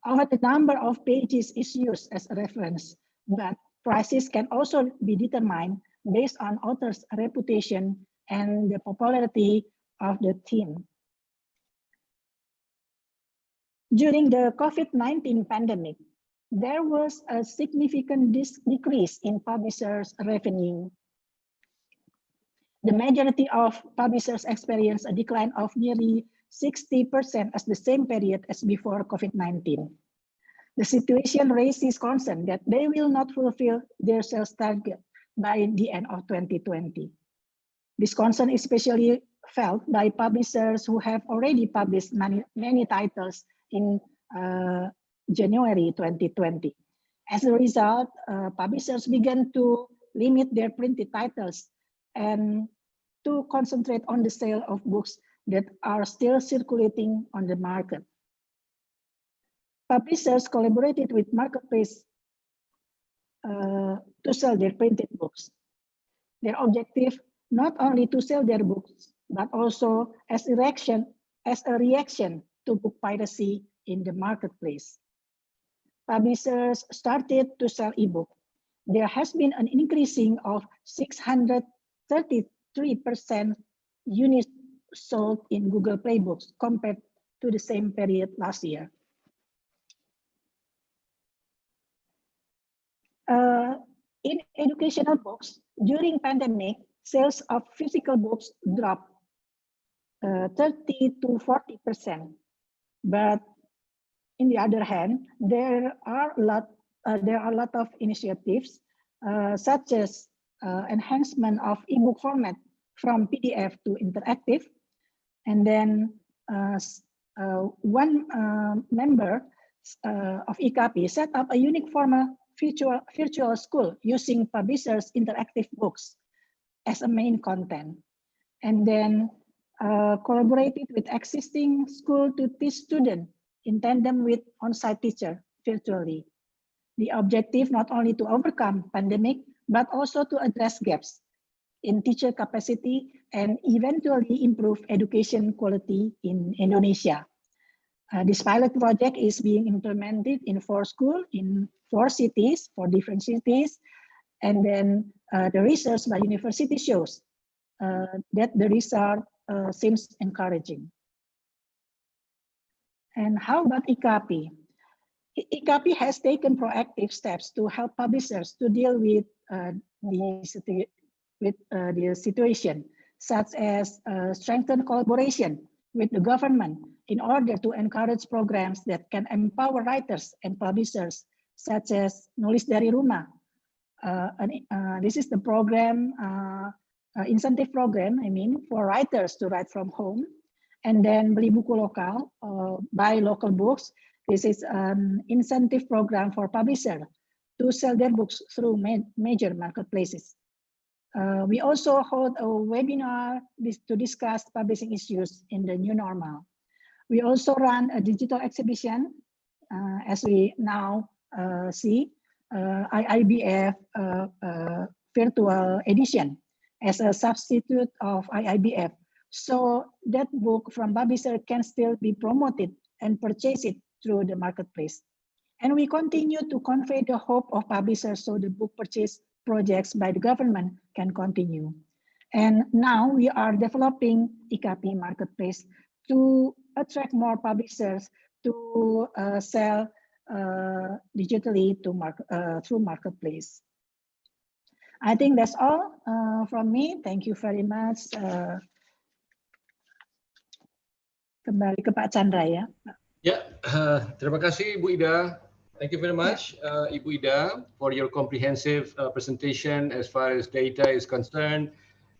Often the number of pages is used as a reference, but prices can also be determined based on author's reputation and the popularity of the theme. During the COVID-19 pandemic, there was a significant decrease in publishers' revenue. The majority of publishers experienced a decline of nearly 60% as the same period as before COVID-19. The situation raises concern that they will not fulfill their sales target by the end of 2020. This concern is especially felt by publishers who have already published many titles in January 2020. As a result, publishers began to limit their printed titles and to concentrate on the sale of books that are still circulating on the market. Publishers collaborated with marketplace to sell their printed books. Their objective not only to sell their books, but also as a reaction to book piracy in the marketplace. Publishers started to sell ebook. There has been an increasing of 633% units sold in Google Play Books compared to the same period last year. In educational books, during pandemic, sales of physical books dropped 30 to 40%. But in the other hand, there are a lot of initiatives such as enhancement of ebook format from PDF to interactive, and then one member of IKAPI set up a unique format virtual school using publishers' interactive books as a main content, and then collaborated with existing school to teach students in tandem with on-site teacher virtually. The objective not only to overcome pandemic, but also to address gaps in teacher capacity and eventually improve education quality in Indonesia. This pilot project is being implemented in 4 schools in 4 cities, 4 different cities. And then the research by university shows that the result seems encouraging. And how about IKAPI? IKAPI has taken proactive steps to help publishers to deal with the situation, such as strengthen collaboration with the government in order to encourage programs that can empower writers and publishers, such as Nulis dari Rumah. This is the program, incentive program, for writers to write from home. And then Beli Buku Lokal, buy local books. This is an incentive program for publishers to sell their books through major marketplaces. We also hold a webinar to discuss publishing issues in the new normal. We also run a digital exhibition, as we now see, IIBF virtual edition as a substitute of IIBF. So that book from publisher can still be promoted and purchased it through the marketplace. And we continue to convey the hope of publishers so the book purchase projects by the government can continue. And now we are developing IKAPI marketplace to attract more publishers to sell digitally through marketplace. I think that's all from me. Thank you very much. Kembali ke Pak Chandra ya. Ya, terima kasih Bu Ida. Thank you very much, Ibu Ida, for your comprehensive presentation as far as data is concerned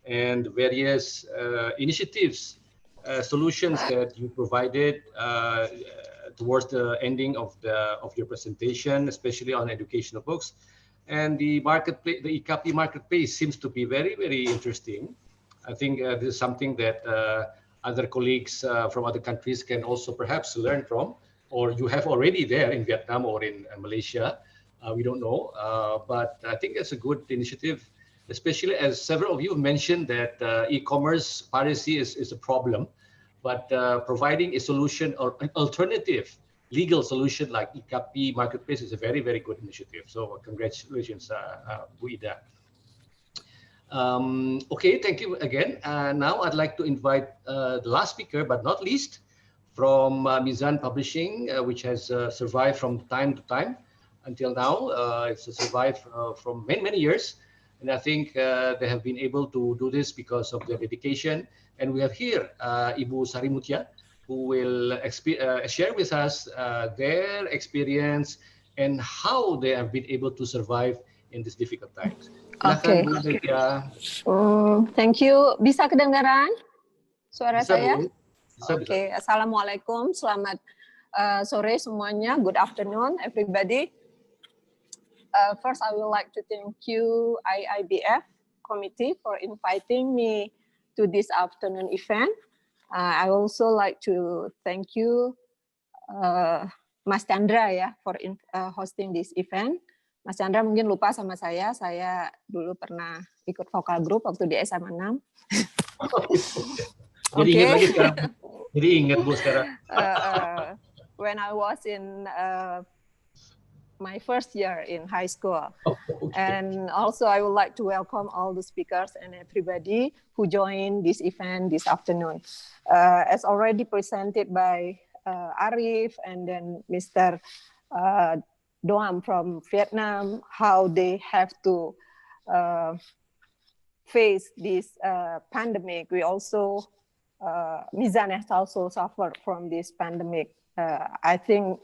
and various initiatives, solutions that you provided towards the ending of your presentation, especially on educational books. And the marketplace, the IKAPI marketplace, seems to be very, very interesting. I think this is something that other colleagues from other countries can also perhaps learn from, or you have already there in Vietnam or in Malaysia. We don't know, but I think it's a good initiative, especially as several of you have mentioned that e-commerce piracy is a problem, but providing a solution or an alternative legal solution like IKAPI marketplace is a very, very good initiative. So congratulations, Bu Ida. Okay, thank you again. Now I'd like to invite the last speaker, but not least, from Mizan Publishing, which has survived from time to time until now. It's survived from many, many years. And I think they have been able to do this because of their dedication. And we have here Ibu Sari Mutia, who will share with us their experience and how they have been able to survive in these difficult times. Oke. Thank you. Bisa kedengaran suara Bisa, saya? Bu. Bisa, Oke. Assalamualaikum. Selamat sore semuanya. Good afternoon, everybody. First, I would like to thank you, IIBF committee, for inviting me to this afternoon event. I also like to thank you, Mas Chandra, ya, for hosting this event. Mas Chandra mungkin lupa sama saya dulu pernah ikut vokal group waktu di SMA 6. Jadi ingat lagi sekarang. Jadi ingat Bu sekarang. When I was in my first year in high school. Okay. And also I would like to welcome all the speakers and everybody who joined this event this afternoon. As already presented by Arif and then Mr. Doam from Vietnam, how they have to face this pandemic. We also, Mizan has also suffered from this pandemic. I think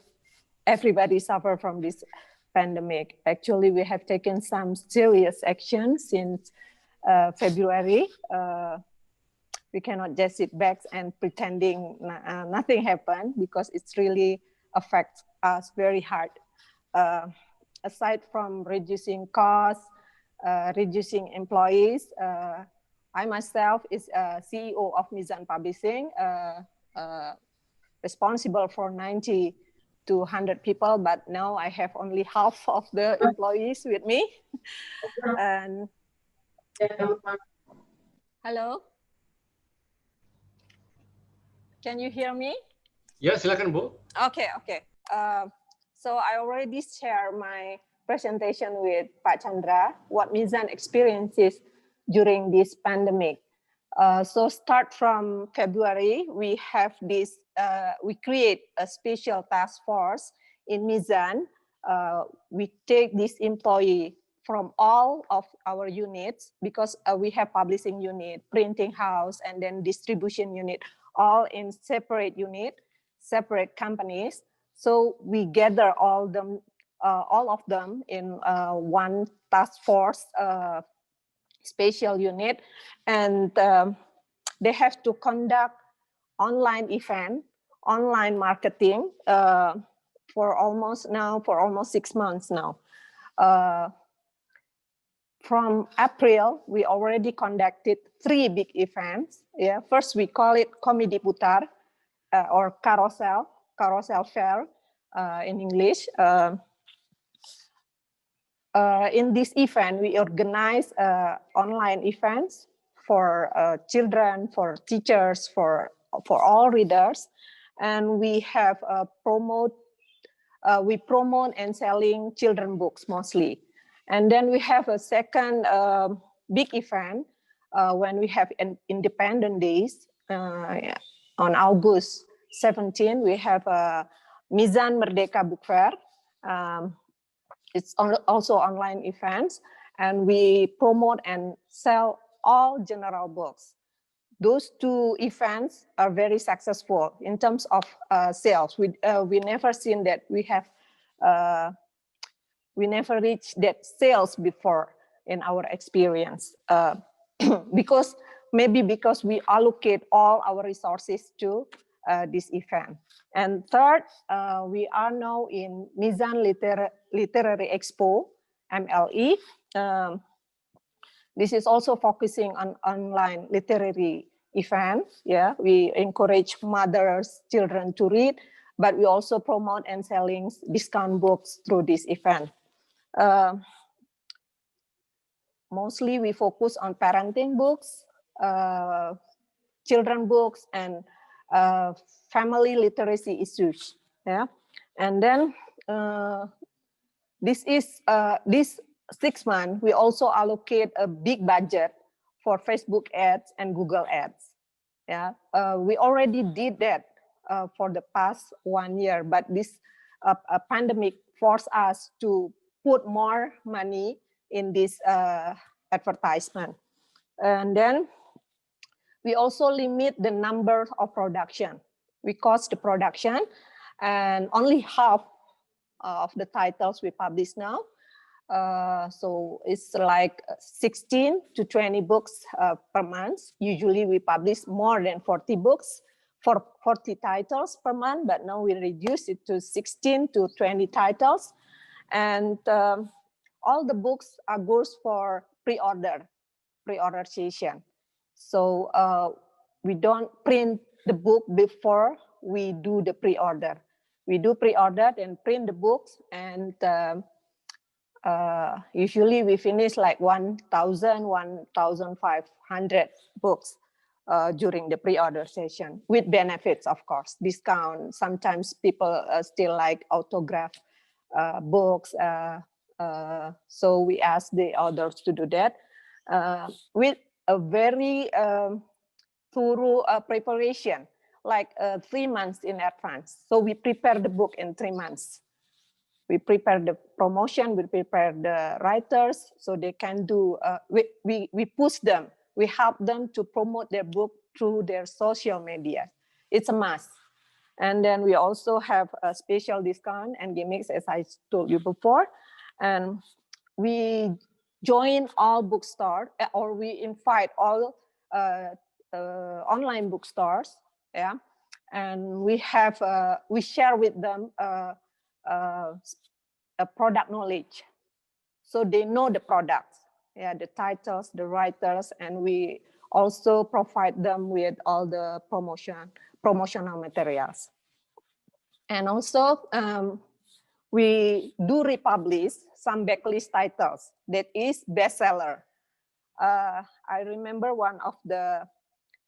everybody suffered from this pandemic. Actually, we have taken some serious action since February. We cannot just sit back and pretending nothing happened, because it's really affects us very hard. Aside from reducing costs, reducing employees, I myself is CEO of Mizan Publishing, responsible for 90 to 100 people, but now I have only half of the employees with me. And hello, can you hear me? Ya, silakan Bu. Okay. So I already shared my presentation with Pak Chandra, what Mizan experiences during this pandemic. So start from February, we have this, we create a special task force in Mizan. We take this employee from all of our units, because we have publishing unit, printing house, and then distribution unit, all in separate unit, separate companies. So we gather all of them in one task force special unit, and they have to conduct online event, online marketing for almost 6 months now. From April, we already conducted 3 big events. Yeah, first we call it Komedi Putar or Carousel Fair in English. In this event, we organize online events for children, for teachers, for all readers, and we have we promote and selling children books mostly. And then we have a second big event when we have an Independent Days on August 17. We have a Mizan Merdeka Book Fair. It's also online events, and we promote and sell all general books. Those 2 events are very successful in terms of sales. We never seen that we never reached that sales before in our experience, because we allocate all our resources to this event. And third, we are now in Mizan Literary Expo, MLE. This is also focusing on online literary events. Yeah, we encourage mothers, children to read, but we also promote and selling discount books through this event. Mostly we focus on parenting books, children books, and family literacy issues. Yeah, and then this 6 months, we also allocate a big budget for Facebook ads and Google ads. Yeah, we already did that for the past 1 year, but this pandemic forced us to put more money in this advertisement. And then we also limit the number of production. We cost the production, and only half of the titles we publish now. So it's like 16 to 20 books per month. Usually we publish more than 40 books, for 40 titles per month, but now we reduce it to 16 to 20 titles. And all the books are goes for pre-order session. So we don't print the book before we do the pre-order. We do pre-order and print the books, and usually we finish like 1,000, 1,500 books during the pre-order session, with benefits, of course, discount. Sometimes people still like autograph books. So we ask the authors to do that with a very thorough preparation, like 3 months in advance. So we prepare the book in 3 months. We prepare the promotion, we prepare the writers so they can do, we push them, we help them to promote their book through their social media. It's a must. And then we also have a special discount and gimmicks, as I told you before. And we join all bookstores, or we invite all online bookstores, yeah. And we have, we share with them a product knowledge, so they know the products, yeah, the titles, the writers, and we also provide them with all the promotional materials. And also we do republish some backlist titles that is bestseller. I remember one of the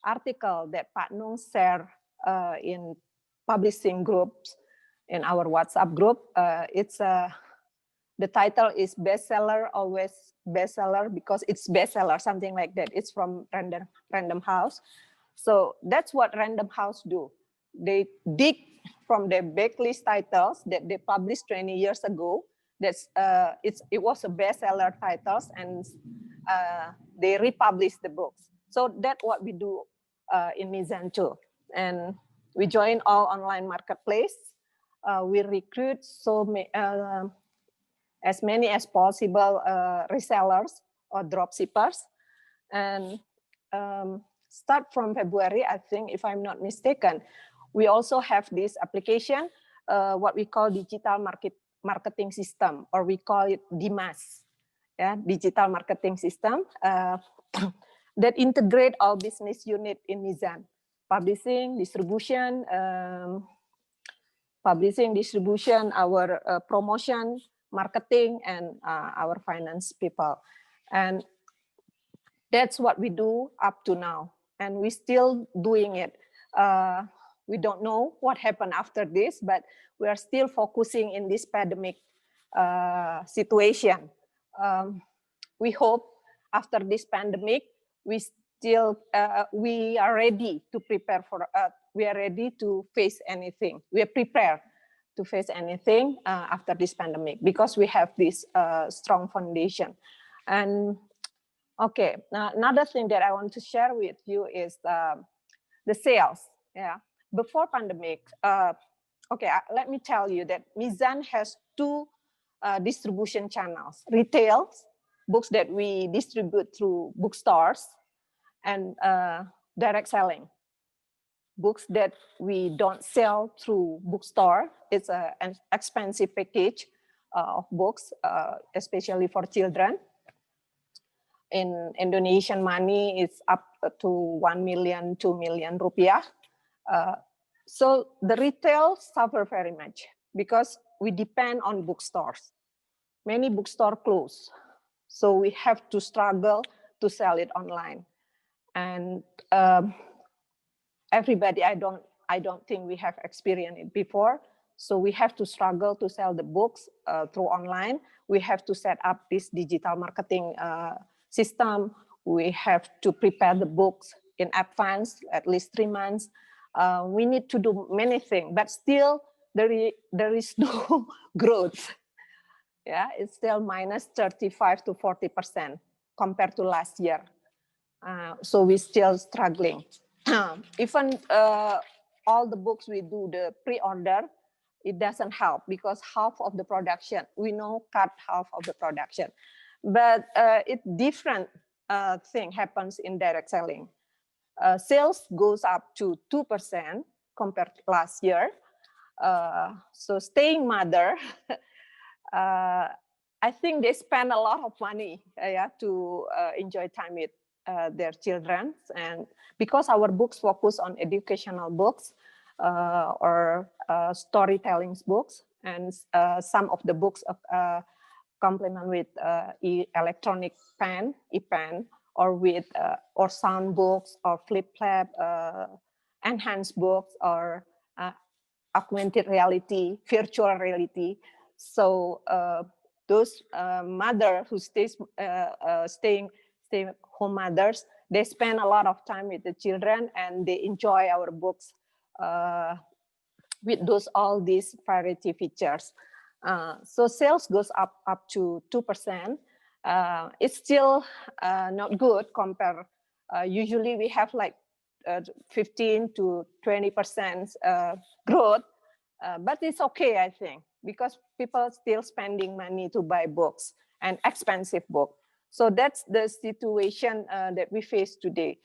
article that Pak Nung shared in publishing groups, in our WhatsApp group. It's the title is bestseller, always bestseller, because it's bestseller, something like that. It's from Random House. So that's what Random House do. They dig from their backlist titles that they published 20 years ago. it was a bestseller titles, and they republished the books. So that's what we do in Mizan too. And we join all online marketplace. We recruit as many as possible resellers or dropshippers. And start from February, I think, if I'm not mistaken, we also have this application, what we call digital marketing system, or we call it DMAS, digital marketing system, that integrate all business unit in Mizan: publishing, distribution, our promotion, marketing, and our finance people. And that's what we do up to now, and we're still doing it. We don't know what happened after this, but we are still focusing in this pandemic situation. We hope after this pandemic, we are ready to prepare for. We are ready to face anything. We are prepared to face anything after this pandemic, because we have this strong foundation. And okay, another thing that I want to share with you is the sales. Yeah, before pandemic. Okay, let me tell you that Mizan has two distribution channels: retail, books that we distribute through bookstores, and direct selling, books that we don't sell through bookstore. It's an expensive package of books, especially for children. In Indonesian money, it's up to 1 million, 2 million rupiah. So the retail suffer very much because we depend on bookstores. Many bookstores close, so we have to struggle to sell it online. And everybody, I don't think we have experienced it before. So we have to struggle to sell the books through online. We have to set up this digital marketing system. We have to prepare the books in advance, at least 3 months. We need to do many things, but still there is no growth. Yeah, it's still minus 35 to 40% compared to last year. So we're still struggling. Even all the books we do the pre-order, it doesn't help because half of the production, we know, cut half of the production. But it different thing happens in direct selling. Sales goes up to 2% compared to last year. So staying mother, I think they spend a lot of money to enjoy time with their children. And because our books focus on educational books or storytelling books, and some of the books complement with electronic pen, e-pen, or with or sound books, or flip flap, enhanced books, or augmented reality, virtual reality. So those mother who staying home mothers, they spend a lot of time with the children, and they enjoy our books with all these variety features. So sales goes up to 2%. It's still not good compared. Usually we have like 15 to 20% growth, but it's okay, I think, because people are still spending money to buy books, and expensive books. So that's the situation that we face today.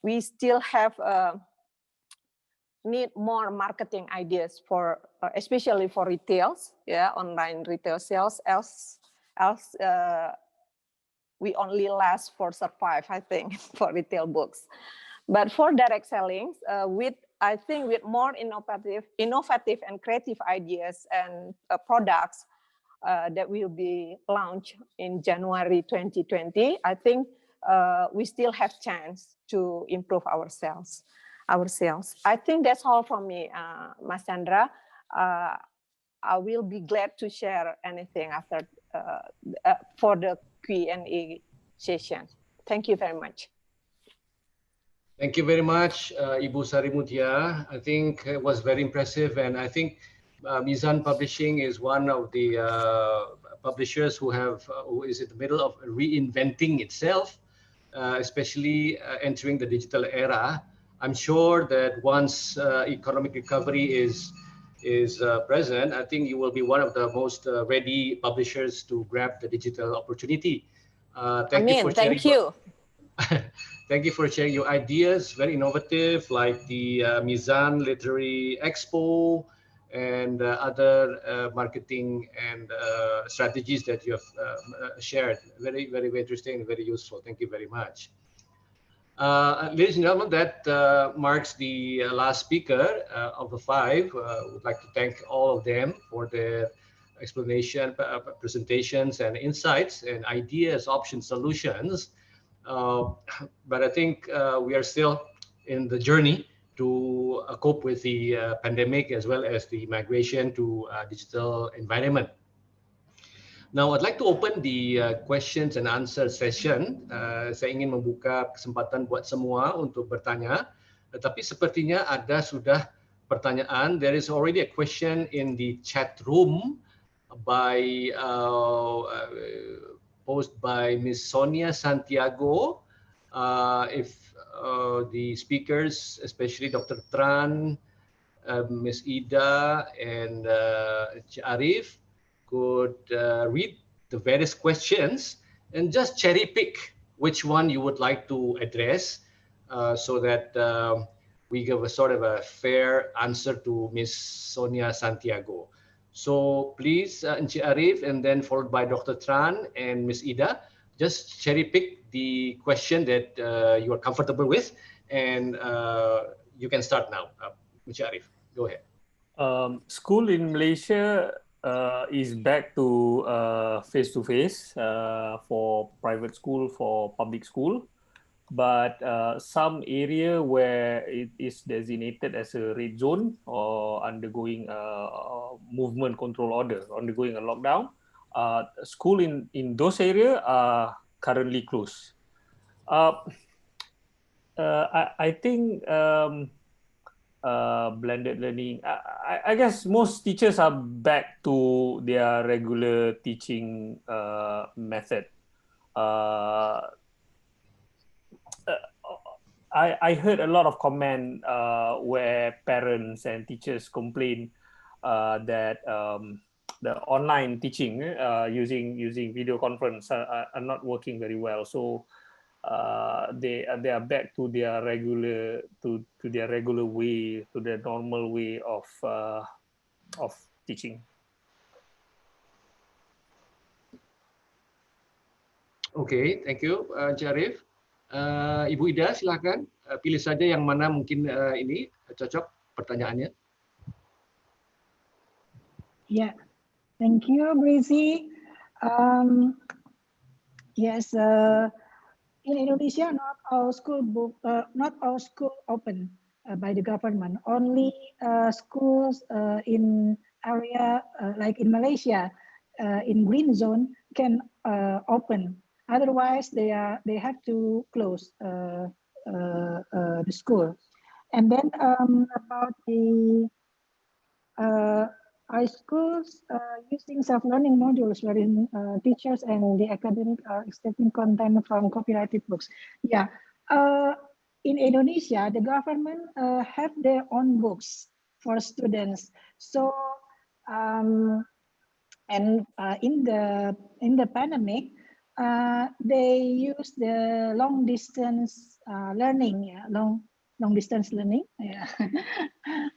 We still have need more marketing ideas for, especially for retails, online retail sales. Else we only last for survive, I think, for retail books. But for direct selling, I think with more innovative and creative ideas and products that will be launched in January 2020, I think we still have chance to improve our sales. I think that's all from me, Mas Chandra. I will be glad to share anything after for the Q&A session. Thank you very much. Thank you very much, Ibu Sari Mutia. I think it was very impressive, and I think Mizan Publishing is one of the publishers who is in the middle of reinventing itself, especially entering the digital era. I'm sure that once economic recovery is present, I think you will be one of the most ready publishers to grab the digital opportunity. Thank you for sharing. Thank you. Thank you for sharing your ideas. Very innovative, like the Mizan Literary Expo and other marketing and strategies that you have shared. Very, very, very interesting, very useful. Thank you very much. Ladies and gentlemen, that marks the last speaker of the five. Would like to thank all of them for their explanation, presentations, and insights, and ideas, options, solutions. But I think we are still in the journey to cope with the pandemic as well as the migration to digital environment. Now, I'd like to open the questions and answer session. Saya ingin membuka kesempatan buat semua untuk bertanya. Tetapi sepertinya ada sudah pertanyaan. There is already a question in the chat room by posed by Ms. Sonia Santiago. If the speakers, especially Dr. Tran, Ms. Ida, and Cik Arif, could read the various questions and just cherry pick which one you would like to address so that we give a sort of a fair answer to Ms. Sonia Santiago. So please, Encik Arif, and then followed by Dr. Tran and Ms. Ida, just cherry pick the question that you are comfortable with, and you can start now. Encik Arif, go ahead. School in Malaysia is back to face-to-face for private school, for public school, but some area where it is designated as a red zone or undergoing a movement control order, undergoing a lockdown, school in those areas are currently closed. I think blended learning. I guess most teachers are back to their regular teaching method. I heard a lot of comment where parents and teachers complain that the online teaching using video conference are not working very well. So they are back to their regular way, to their normal way of teaching. Okay, thank you, Jarif. Ibu Ida, silakan pilih saja yang mana mungkin ini cocok pertanyaannya. Yeah, thank you, Breezy. Yes. In Indonesia, not all school open by the government. Only schools in area like in Malaysia, in green zone can open. Otherwise, they have to close the school. And then about the high schools using self-learning modules wherein teachers and the academic are extracting content from copyrighted books. Yeah, in Indonesia, the government have their own books for students. So, and in the pandemic, they use the long distance learning. Yeah, long distance learning. Yeah.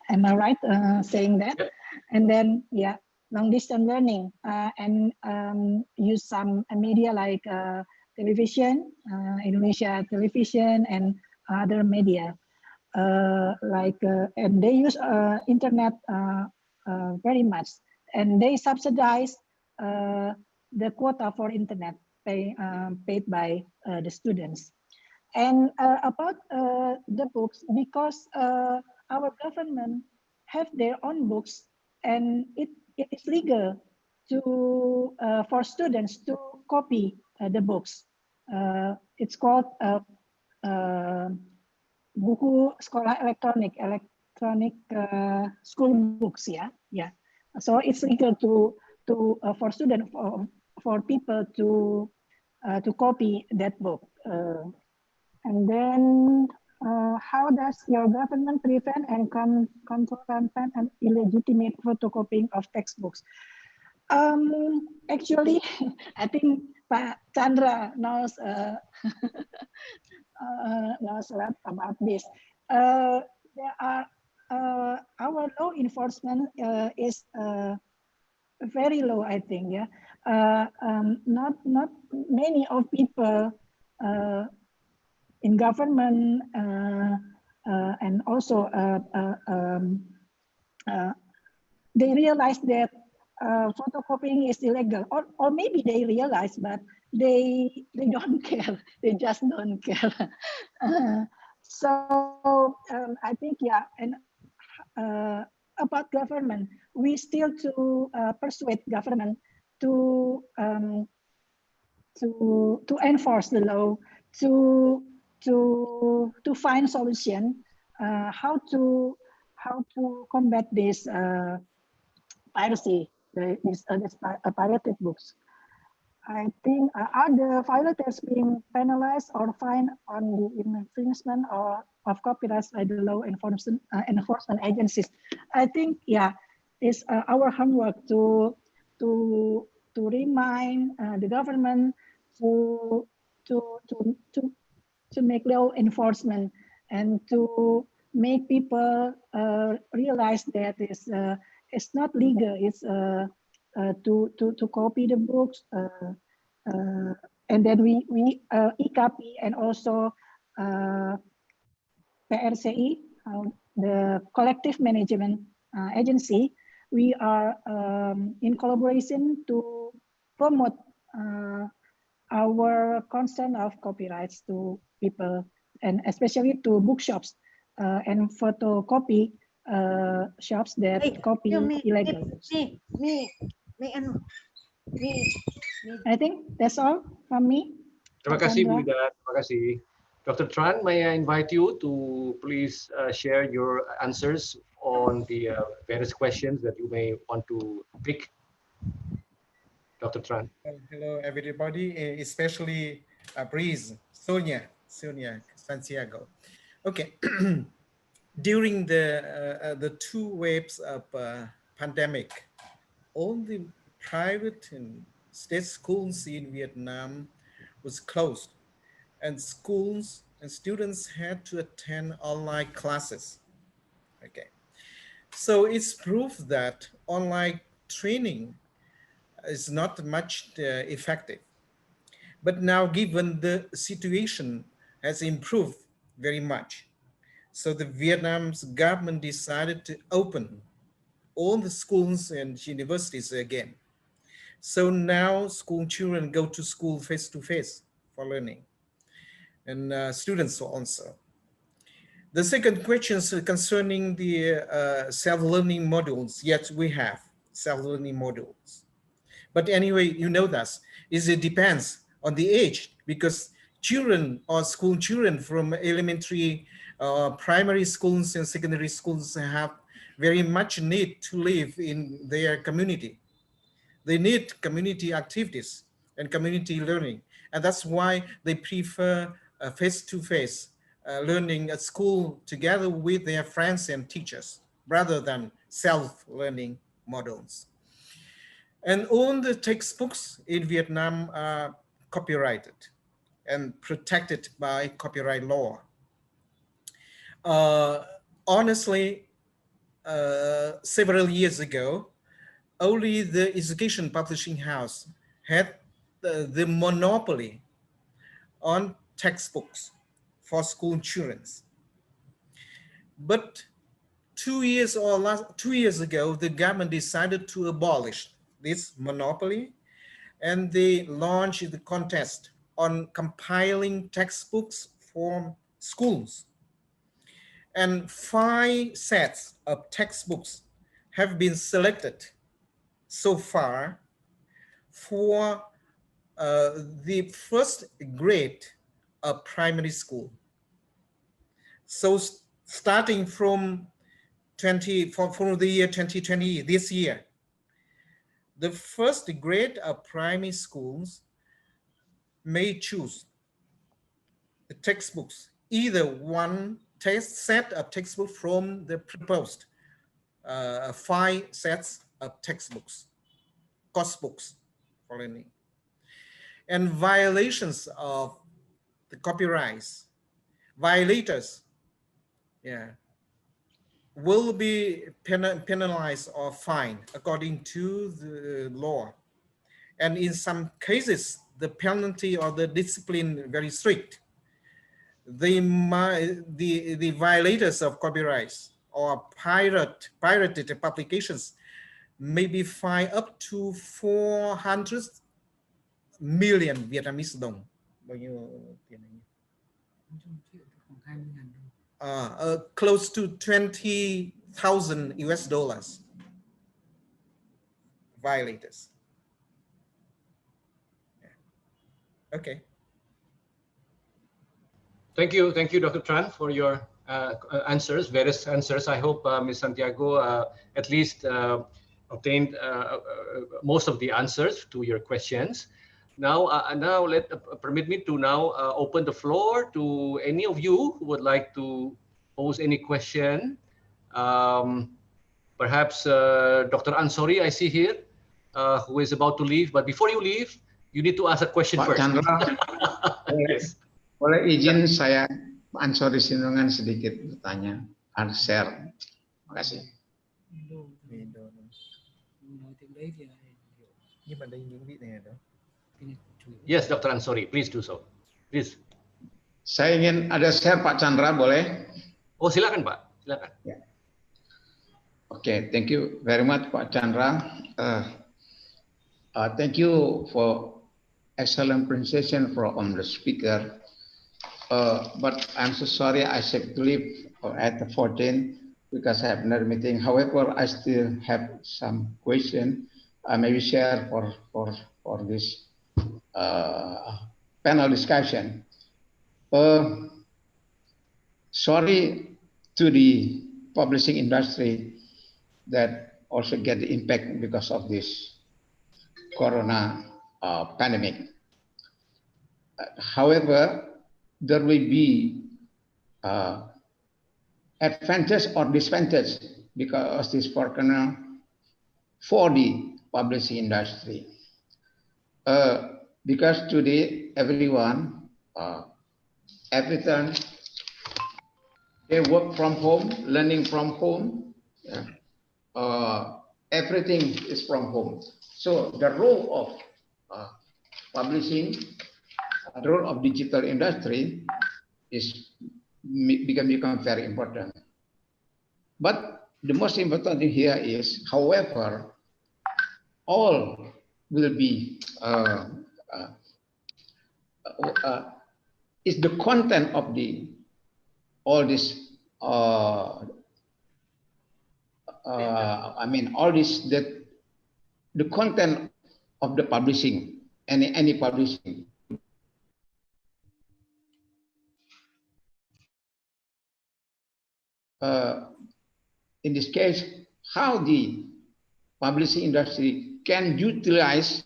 Am I right saying that? Yep. And then, yeah, long distance learning and use some media like television, Indonesia television, and other media. And they use internet very much, and they subsidize the quota for internet paid by the students. And about the books, because our government have their own books, and it is legal to for students to copy the books. It's called buku sekolah electronic school books. Yeah. So it's legal for students, for people to copy that book. And then, how does your government prevent and control rampant and illegitimate photocopying of textbooks? Actually, I think Pak Chandra knows knows a lot about this. There are our law enforcement is very low, I think. Yeah, not many of people in government and also they realize that photocopying is illegal, or maybe they realize, but they don't care. They just don't care. So I think, yeah, and about government, we still to persuade government to enforce the law, to find solution, how to combat this piracy, this pirated books. I think are the violators being penalized or fined on the infringement of copyrights by the law enforcement agencies? I think, yeah, it's our homework to remind the government to make law enforcement and to make people realize that it's not legal. It's to copy the books, and then we e-copy and also PRCI, the collective management agency. We are in collaboration to promote our concern of copyrights to people, and especially to bookshops and photocopy shops that copy illegal books. I think that's all from me. Terima kasih, Bu Ida. Terima kasih. Dr. Tran, may I invite you to please share your answers on the various questions that you may want to pick. Dr. Tran. Hello, everybody, especially Breeze, Sonia Santiago. Okay. During the two waves of pandemic, all the private and state schools in Vietnam was closed, and schools and students had to attend online classes. Okay, so it's proof that online training is not much effective. But now, given the situation has improved very much, so the Vietnam's government decided to open all the schools and universities again. So now school children go to school face-to-face for learning, and students also. The second question is concerning the self-learning modules. Yes, we have self-learning modules. But anyway, you know that it depends on the age, because children or school children from elementary, primary schools and secondary schools have very much need to live in their community. They need community activities and community learning. And that's why they prefer face-to-face learning at school together with their friends and teachers, rather than self-learning models. And all the textbooks in Vietnam are copyrighted and protected by copyright law. Honestly, several years ago, only the education publishing house had the monopoly on textbooks for school children. But 2 years ago, the government decided to abolish this monopoly, and they launched the contest on compiling textbooks for schools. And 5 sets of textbooks have been selected so far for the first grade of primary school. So starting from the year 2020, this year, the first grade of primary schools may choose the textbooks, either one set of textbooks from the proposed 5 sets of textbooks, course books for learning, and violations of the copyrights. Violators, will be penalized or fined according to the law. And in some cases, the penalty or the discipline very strict. The violators of copyrights or pirated publications may be fined up to 400 million Vietnamese đồng. Bao nhiêu tiền này? Close to 20,000 US dollars. Violators. Okay. Thank you, Dr. Tran, for your answers, various answers. I hope Ms. Santiago at least obtained most of the answers to your questions. Now, permit me to now open the floor to any of you who would like to pose any question. Perhaps Dr. Ansori, I see here, who is about to leave. But before you leave, you need to ask a question first. Chandra, Yes. boleh izin saya Ansori Sinungan sedikit bertanya, share. Terima kasih. Yes, Dr. Ansori, please do so. Please. Saya ingin ada share Pak Chandra, boleh? Oh, silakan Pak, silakan. Yeah. Okay, thank you very much Pak Chandra. Thank you for excellent presentation from the speaker. But I'm so sorry I have to leave at the 14 because I have another meeting. However, I still have some question I maybe share for this panel discussion. Sorry to the publishing industry that also get the impact because of this corona pandemic. However, there will be advantage or disadvantage because this corona for the publishing industry. Because today everyone, every time they work from home, learning from home, everything is from home. So the role of publishing, the role of digital industry is become very important. But the most important thing here is, however, all will be is the content of the all this I mean all this that the content of the publishing, any publishing. In this case, how the publishing industry can utilize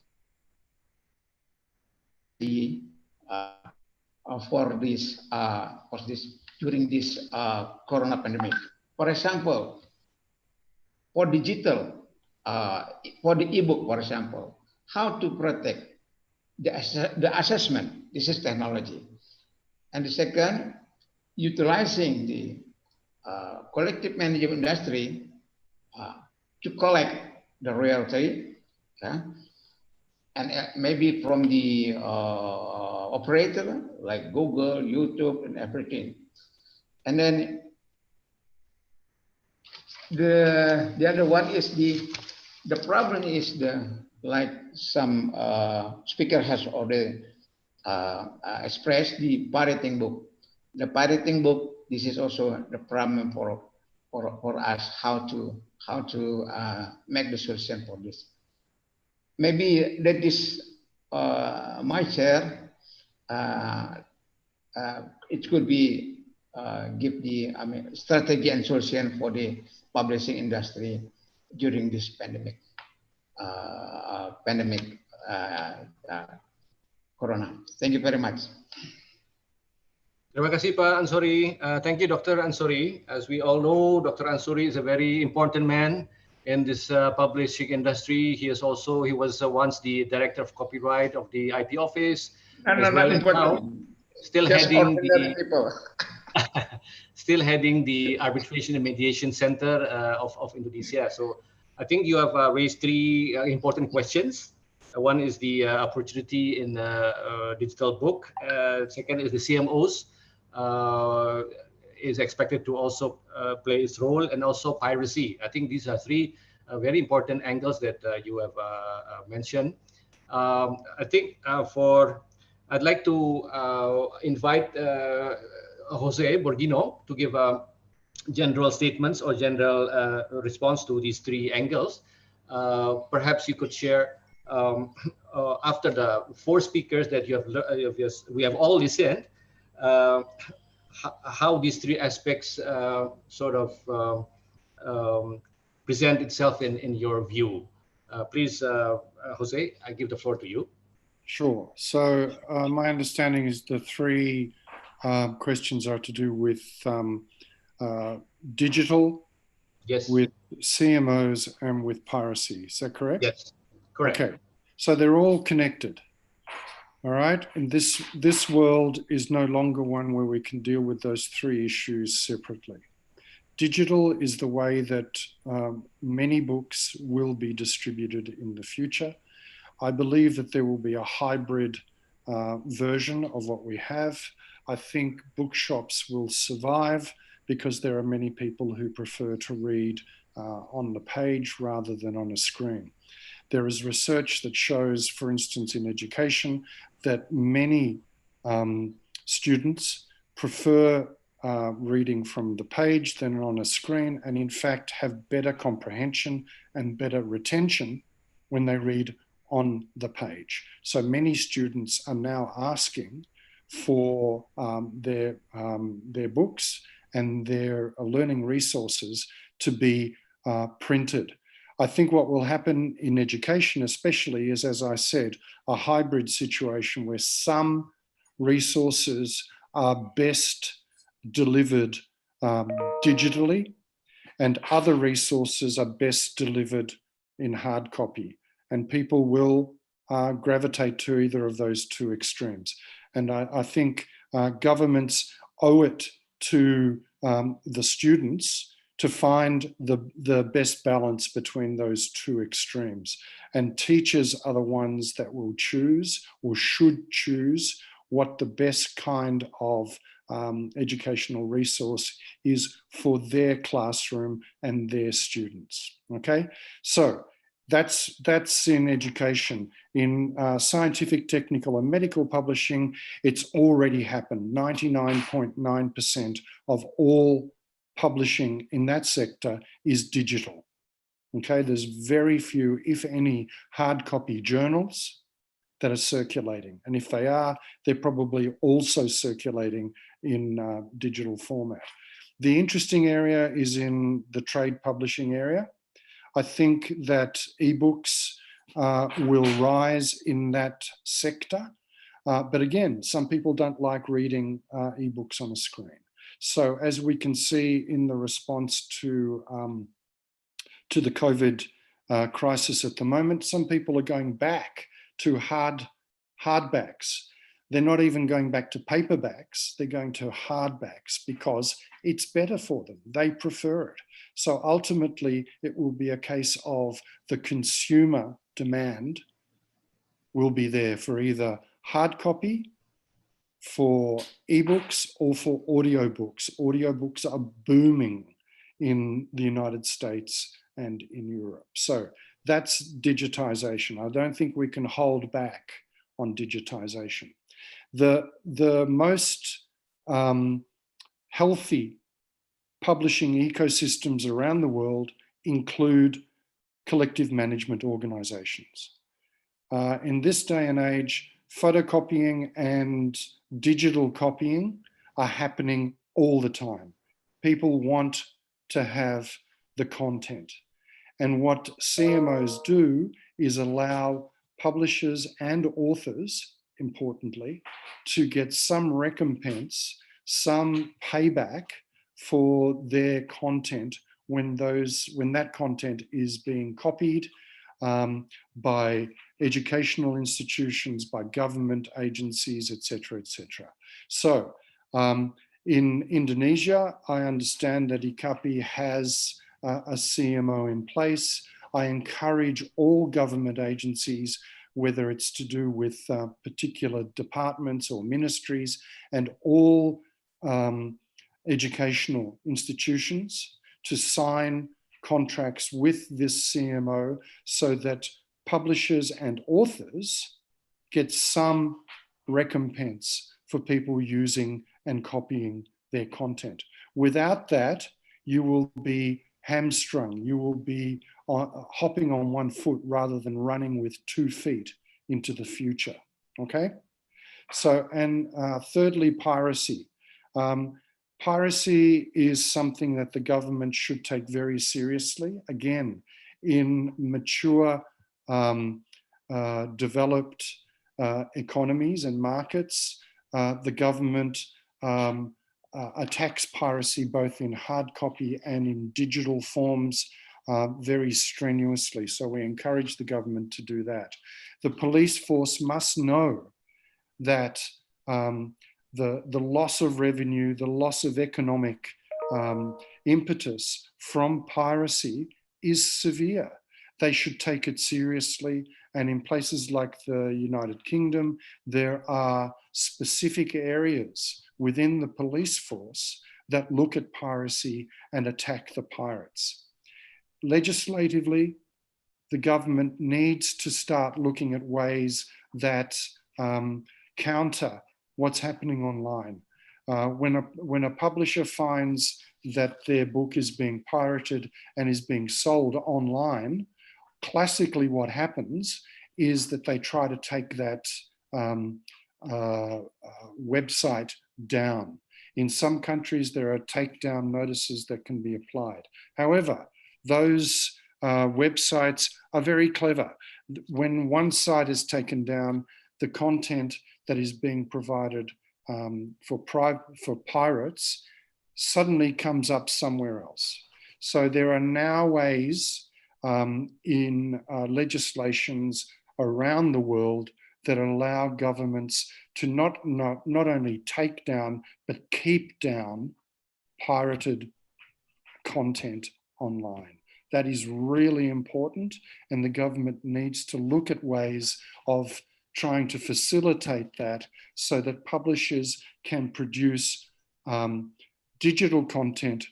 the for this during this corona pandemic. For example, for digital, for the ebook, for example, how to protect the assessment. This is technology, and the second, utilizing the collective management industry to collect the royalty, and maybe from the operator like Google, YouTube, and everything. And then the other one is the problem is like some speaker has already expressed the pirating book. The pirating book, this is also the problem for us how to make the solution for this. Maybe that is my share. It could be give the strategy and solution for the publishing industry during this pandemic. pandemic corona. Thank you very much. Terima kasih Pak Ansori. Thank you Dr. Ansori. As we all know, Dr. Ansori is a very important man in this publishing industry. He was once the director of copyright of the IP office, as well as now still heading the still heading the arbitration and mediation center of Indonesia. So I think you have raised three important questions. One is the opportunity in digital book. Second is the CMOs is expected to also play its role, and also piracy. I think these are three very important angles that you have mentioned. I think I'd like to invite Jose Borghino to give general statements or general response to these three angles. Perhaps you could share after the four speakers that we have all listened, how these three aspects present itself in your view. Please, Jose, I give the floor to you. Sure. So my understanding is the three questions are to do with digital, yes, with CMOs, and with piracy. Is that correct? Yes, correct. Okay. So they're all connected. All right. And this world is no longer one where we can deal with those three issues separately. Digital is the way that many books will be distributed in the future. I believe that there will be a hybrid version of what we have. I think bookshops will survive because there are many people who prefer to read on the page rather than on a screen. There is research that shows, for instance, in education, that many students prefer reading from the page than on a screen, and in fact have better comprehension and better retention when they read on the page. So many students are now asking for their books and their learning resources to be printed. I think what will happen in education especially is, as I said, a hybrid situation where some resources are best delivered digitally and other resources are best delivered in hard copy. And people will gravitate to either of those two extremes. And I think governments owe it to the students to find the best balance between those two extremes. And teachers are the ones that will choose or should choose what the best kind of educational resource is for their classroom and their students. Okay, so that's in education. In scientific, technical, and medical publishing, it's already happened. 99.9% of all publishing in that sector is digital. Okay, there's very few, if any, hard copy journals that are circulating. And if they are, they're probably also circulating in digital format. The interesting area is in the trade publishing area. I think that ebooks will rise in that sector. But again, some people don't like reading ebooks on a screen. So as we can see in the response to the COVID crisis at the moment, some people are going back to hardbacks. They're not even going back to paperbacks, they're going to hardbacks because it's better for them. They prefer it. So ultimately, it will be a case of the consumer demand will be there for either hard copy, for ebooks, or for audiobooks. Audiobooks are booming in the United States and in Europe. So that's digitization. I don't think we can hold back on digitization. The most healthy publishing ecosystems around the world include collective management organizations. In this day and age, photocopying and digital copying are happening all the time. People want to have the content. And what CMOs do is allow publishers and authors, importantly, to get some recompense, some payback for their content when that content is being copied by educational institutions, by government agencies, etc., etc. So in Indonesia, I understand that IKAPI has a CMO in place. I encourage all government agencies, whether it's to do with particular departments or ministries, and all educational institutions to sign contracts with this CMO so that publishers and authors get some recompense for people using and copying their content. Without that, you will be hamstrung. You will be hopping on one foot rather than running with 2 feet into the future, okay? So, and thirdly, piracy. Piracy is something that the government should take very seriously. Again, in mature, developed economies and markets, the government attacks piracy both in hard copy and in digital forms very strenuously. So we encourage the government to do that. The police force must know that the loss of revenue, the loss of economic impetus from piracy is severe. They should take it seriously. And in places like the United Kingdom, there are specific areas within the police force that look at piracy and attack the pirates. Legislatively, the government needs to start looking at ways that counter what's happening online. When a publisher finds that their book is being pirated and is being sold online, classically what happens is that they try to take that website down. In some countries, there are takedown notices that can be applied. However, those websites are very clever. When one site is taken down, the content that is being provided for pirates suddenly comes up somewhere else. So there are now ways in legislations around the world that allow governments to not only take down, but keep down pirated content online. That is really important, and the government needs to look at ways of trying to facilitate that so that publishers can produce digital content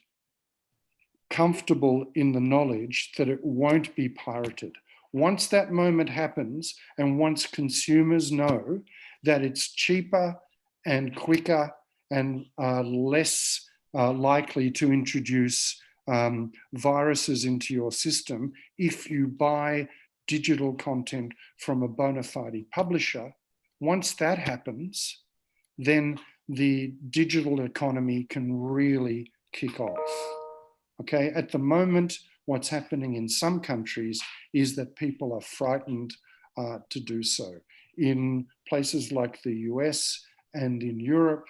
comfortable in the knowledge that it won't be pirated. Once that moment happens, and once consumers know that it's cheaper and quicker and less likely to introduce viruses into your system if you buy digital content from a bona fide publisher, once that happens, then the digital economy can really kick off. Okay, at the moment, what's happening in some countries is that people are frightened to do so. In places like the US and in Europe,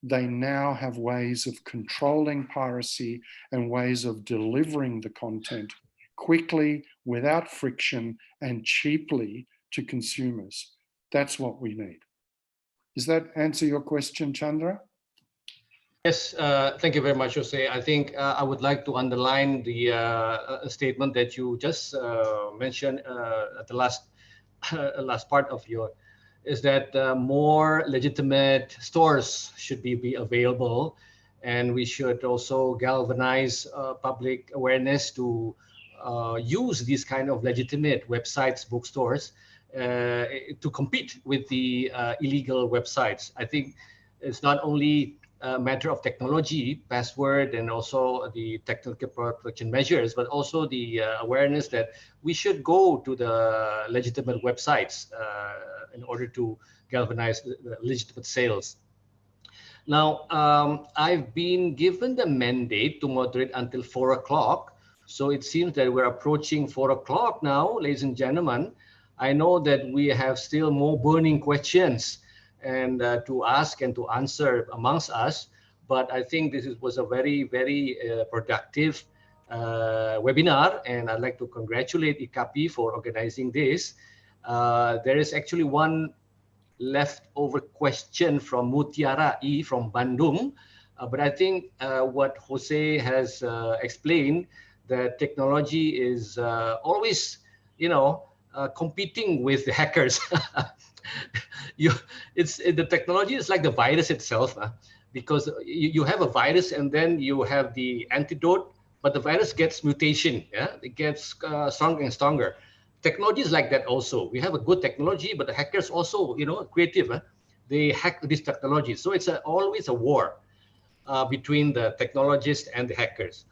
they now have ways of controlling piracy and ways of delivering the content quickly, without friction, and cheaply to consumers. That's what we need. Does that answer your question, Chandra? Yes, thank you very much, Jose. I think I would like to underline the statement that you just mentioned at the last part of your, is that more legitimate stores should be available, and we should also galvanize public awareness to use these kind of legitimate websites, bookstores, to compete with the illegal websites. I think it's not only a matter of technology, password, and also the technical protection measures, but also the awareness that we should go to the legitimate websites in order to galvanize the legitimate sales. Now, I've been given the mandate to moderate until 4 o'clock. So it seems that we're approaching 4 o'clock now, ladies and gentlemen. I know that we have still more burning questions and to ask and to answer amongst us, but I think this was a very, very productive webinar, and I'd like to congratulate IKAPI for organizing this. There is actually one leftover question from Mutiara E from Bandung, but I think what Jose has explained, that technology is always, competing with the hackers. The technology is like the virus itself, because you have a virus and then you have the antidote, but the virus gets mutation, it gets stronger and stronger. Technology is like that also. We have a good technology, but the hackers also, creative, they hack this technology. So it's always a war between the technologists and the hackers.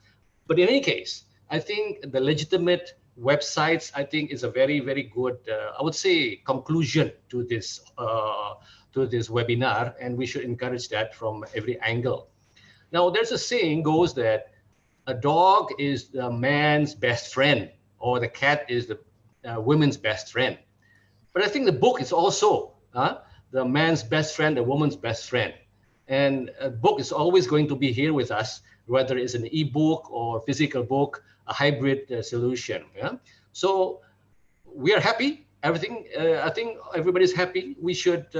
But in any case, I think the legitimate websites, I think, is a very, very good, I would say, conclusion to this webinar, and we should encourage that from every angle. Now, there's a saying goes that a dog is the man's best friend, or the cat is the women's best friend. But I think the book is also the man's best friend, the woman's best friend. And a book is always going to be here with us, whether it's an e-book or physical book, a hybrid solution. So we are happy. Everything, I think everybody's happy. We should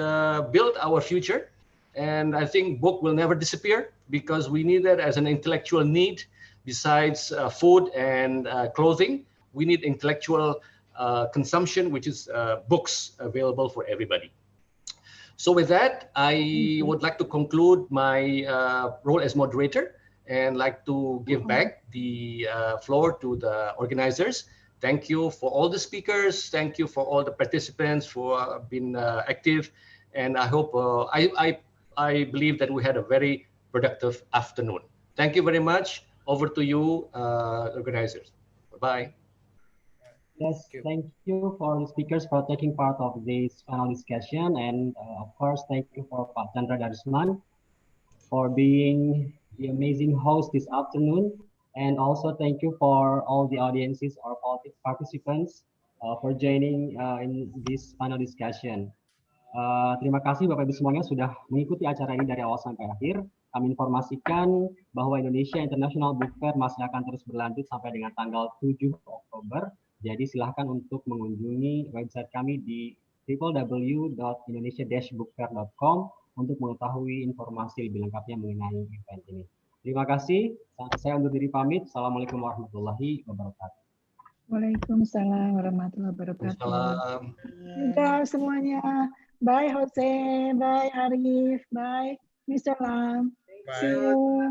build our future. And I think book will never disappear, because we need that as an intellectual need. Besides food and clothing, we need intellectual consumption, which is books available for everybody. So with that, I would like to conclude my role as moderator, and like to give back the floor to the organizers. Thank you for all the speakers. Thank you for all the participants for being active. And I hope, I believe that we had a very productive afternoon. Thank you very much. Over to you, organizers. Bye-bye. Yes, thank you for the speakers for taking part of this panel discussion. And of course, thank you for Pak Chandra Darsman for being the amazing host this afternoon. And also thank you for all the audiences or participants for joining in this panel discussion. Terima kasih Bapak Ibu semuanya sudah mengikuti acara ini dari awal sampai akhir. Kami informasikan bahwa Indonesia International Book Fair masih akan terus berlanjut sampai dengan tanggal 7 Oktober. Jadi silahkan untuk mengunjungi website kami di www.indonesia-bookfair.com untuk mengetahui informasi lebih lengkapnya mengenai event ini. Terima kasih. Saya undur diri pamit. Assalamualaikum warahmatullahi wabarakatuh. Waalaikumsalam warahmatullahi wabarakatuh. Udah semuanya. Bye Jose, bye Arif, bye Mr. Lam. See you.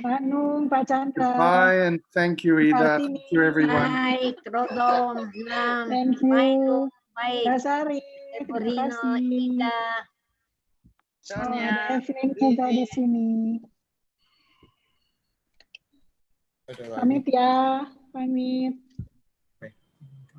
Pak Nung, Pak Chandra. Bye, and thank you, Ida. Thank you, everyone. Bye, Rodom, Lam. Thank you. Bye. Basari, terima kasih. Ida. Ada Evelyn juga di sini. Pamit ya, pamit.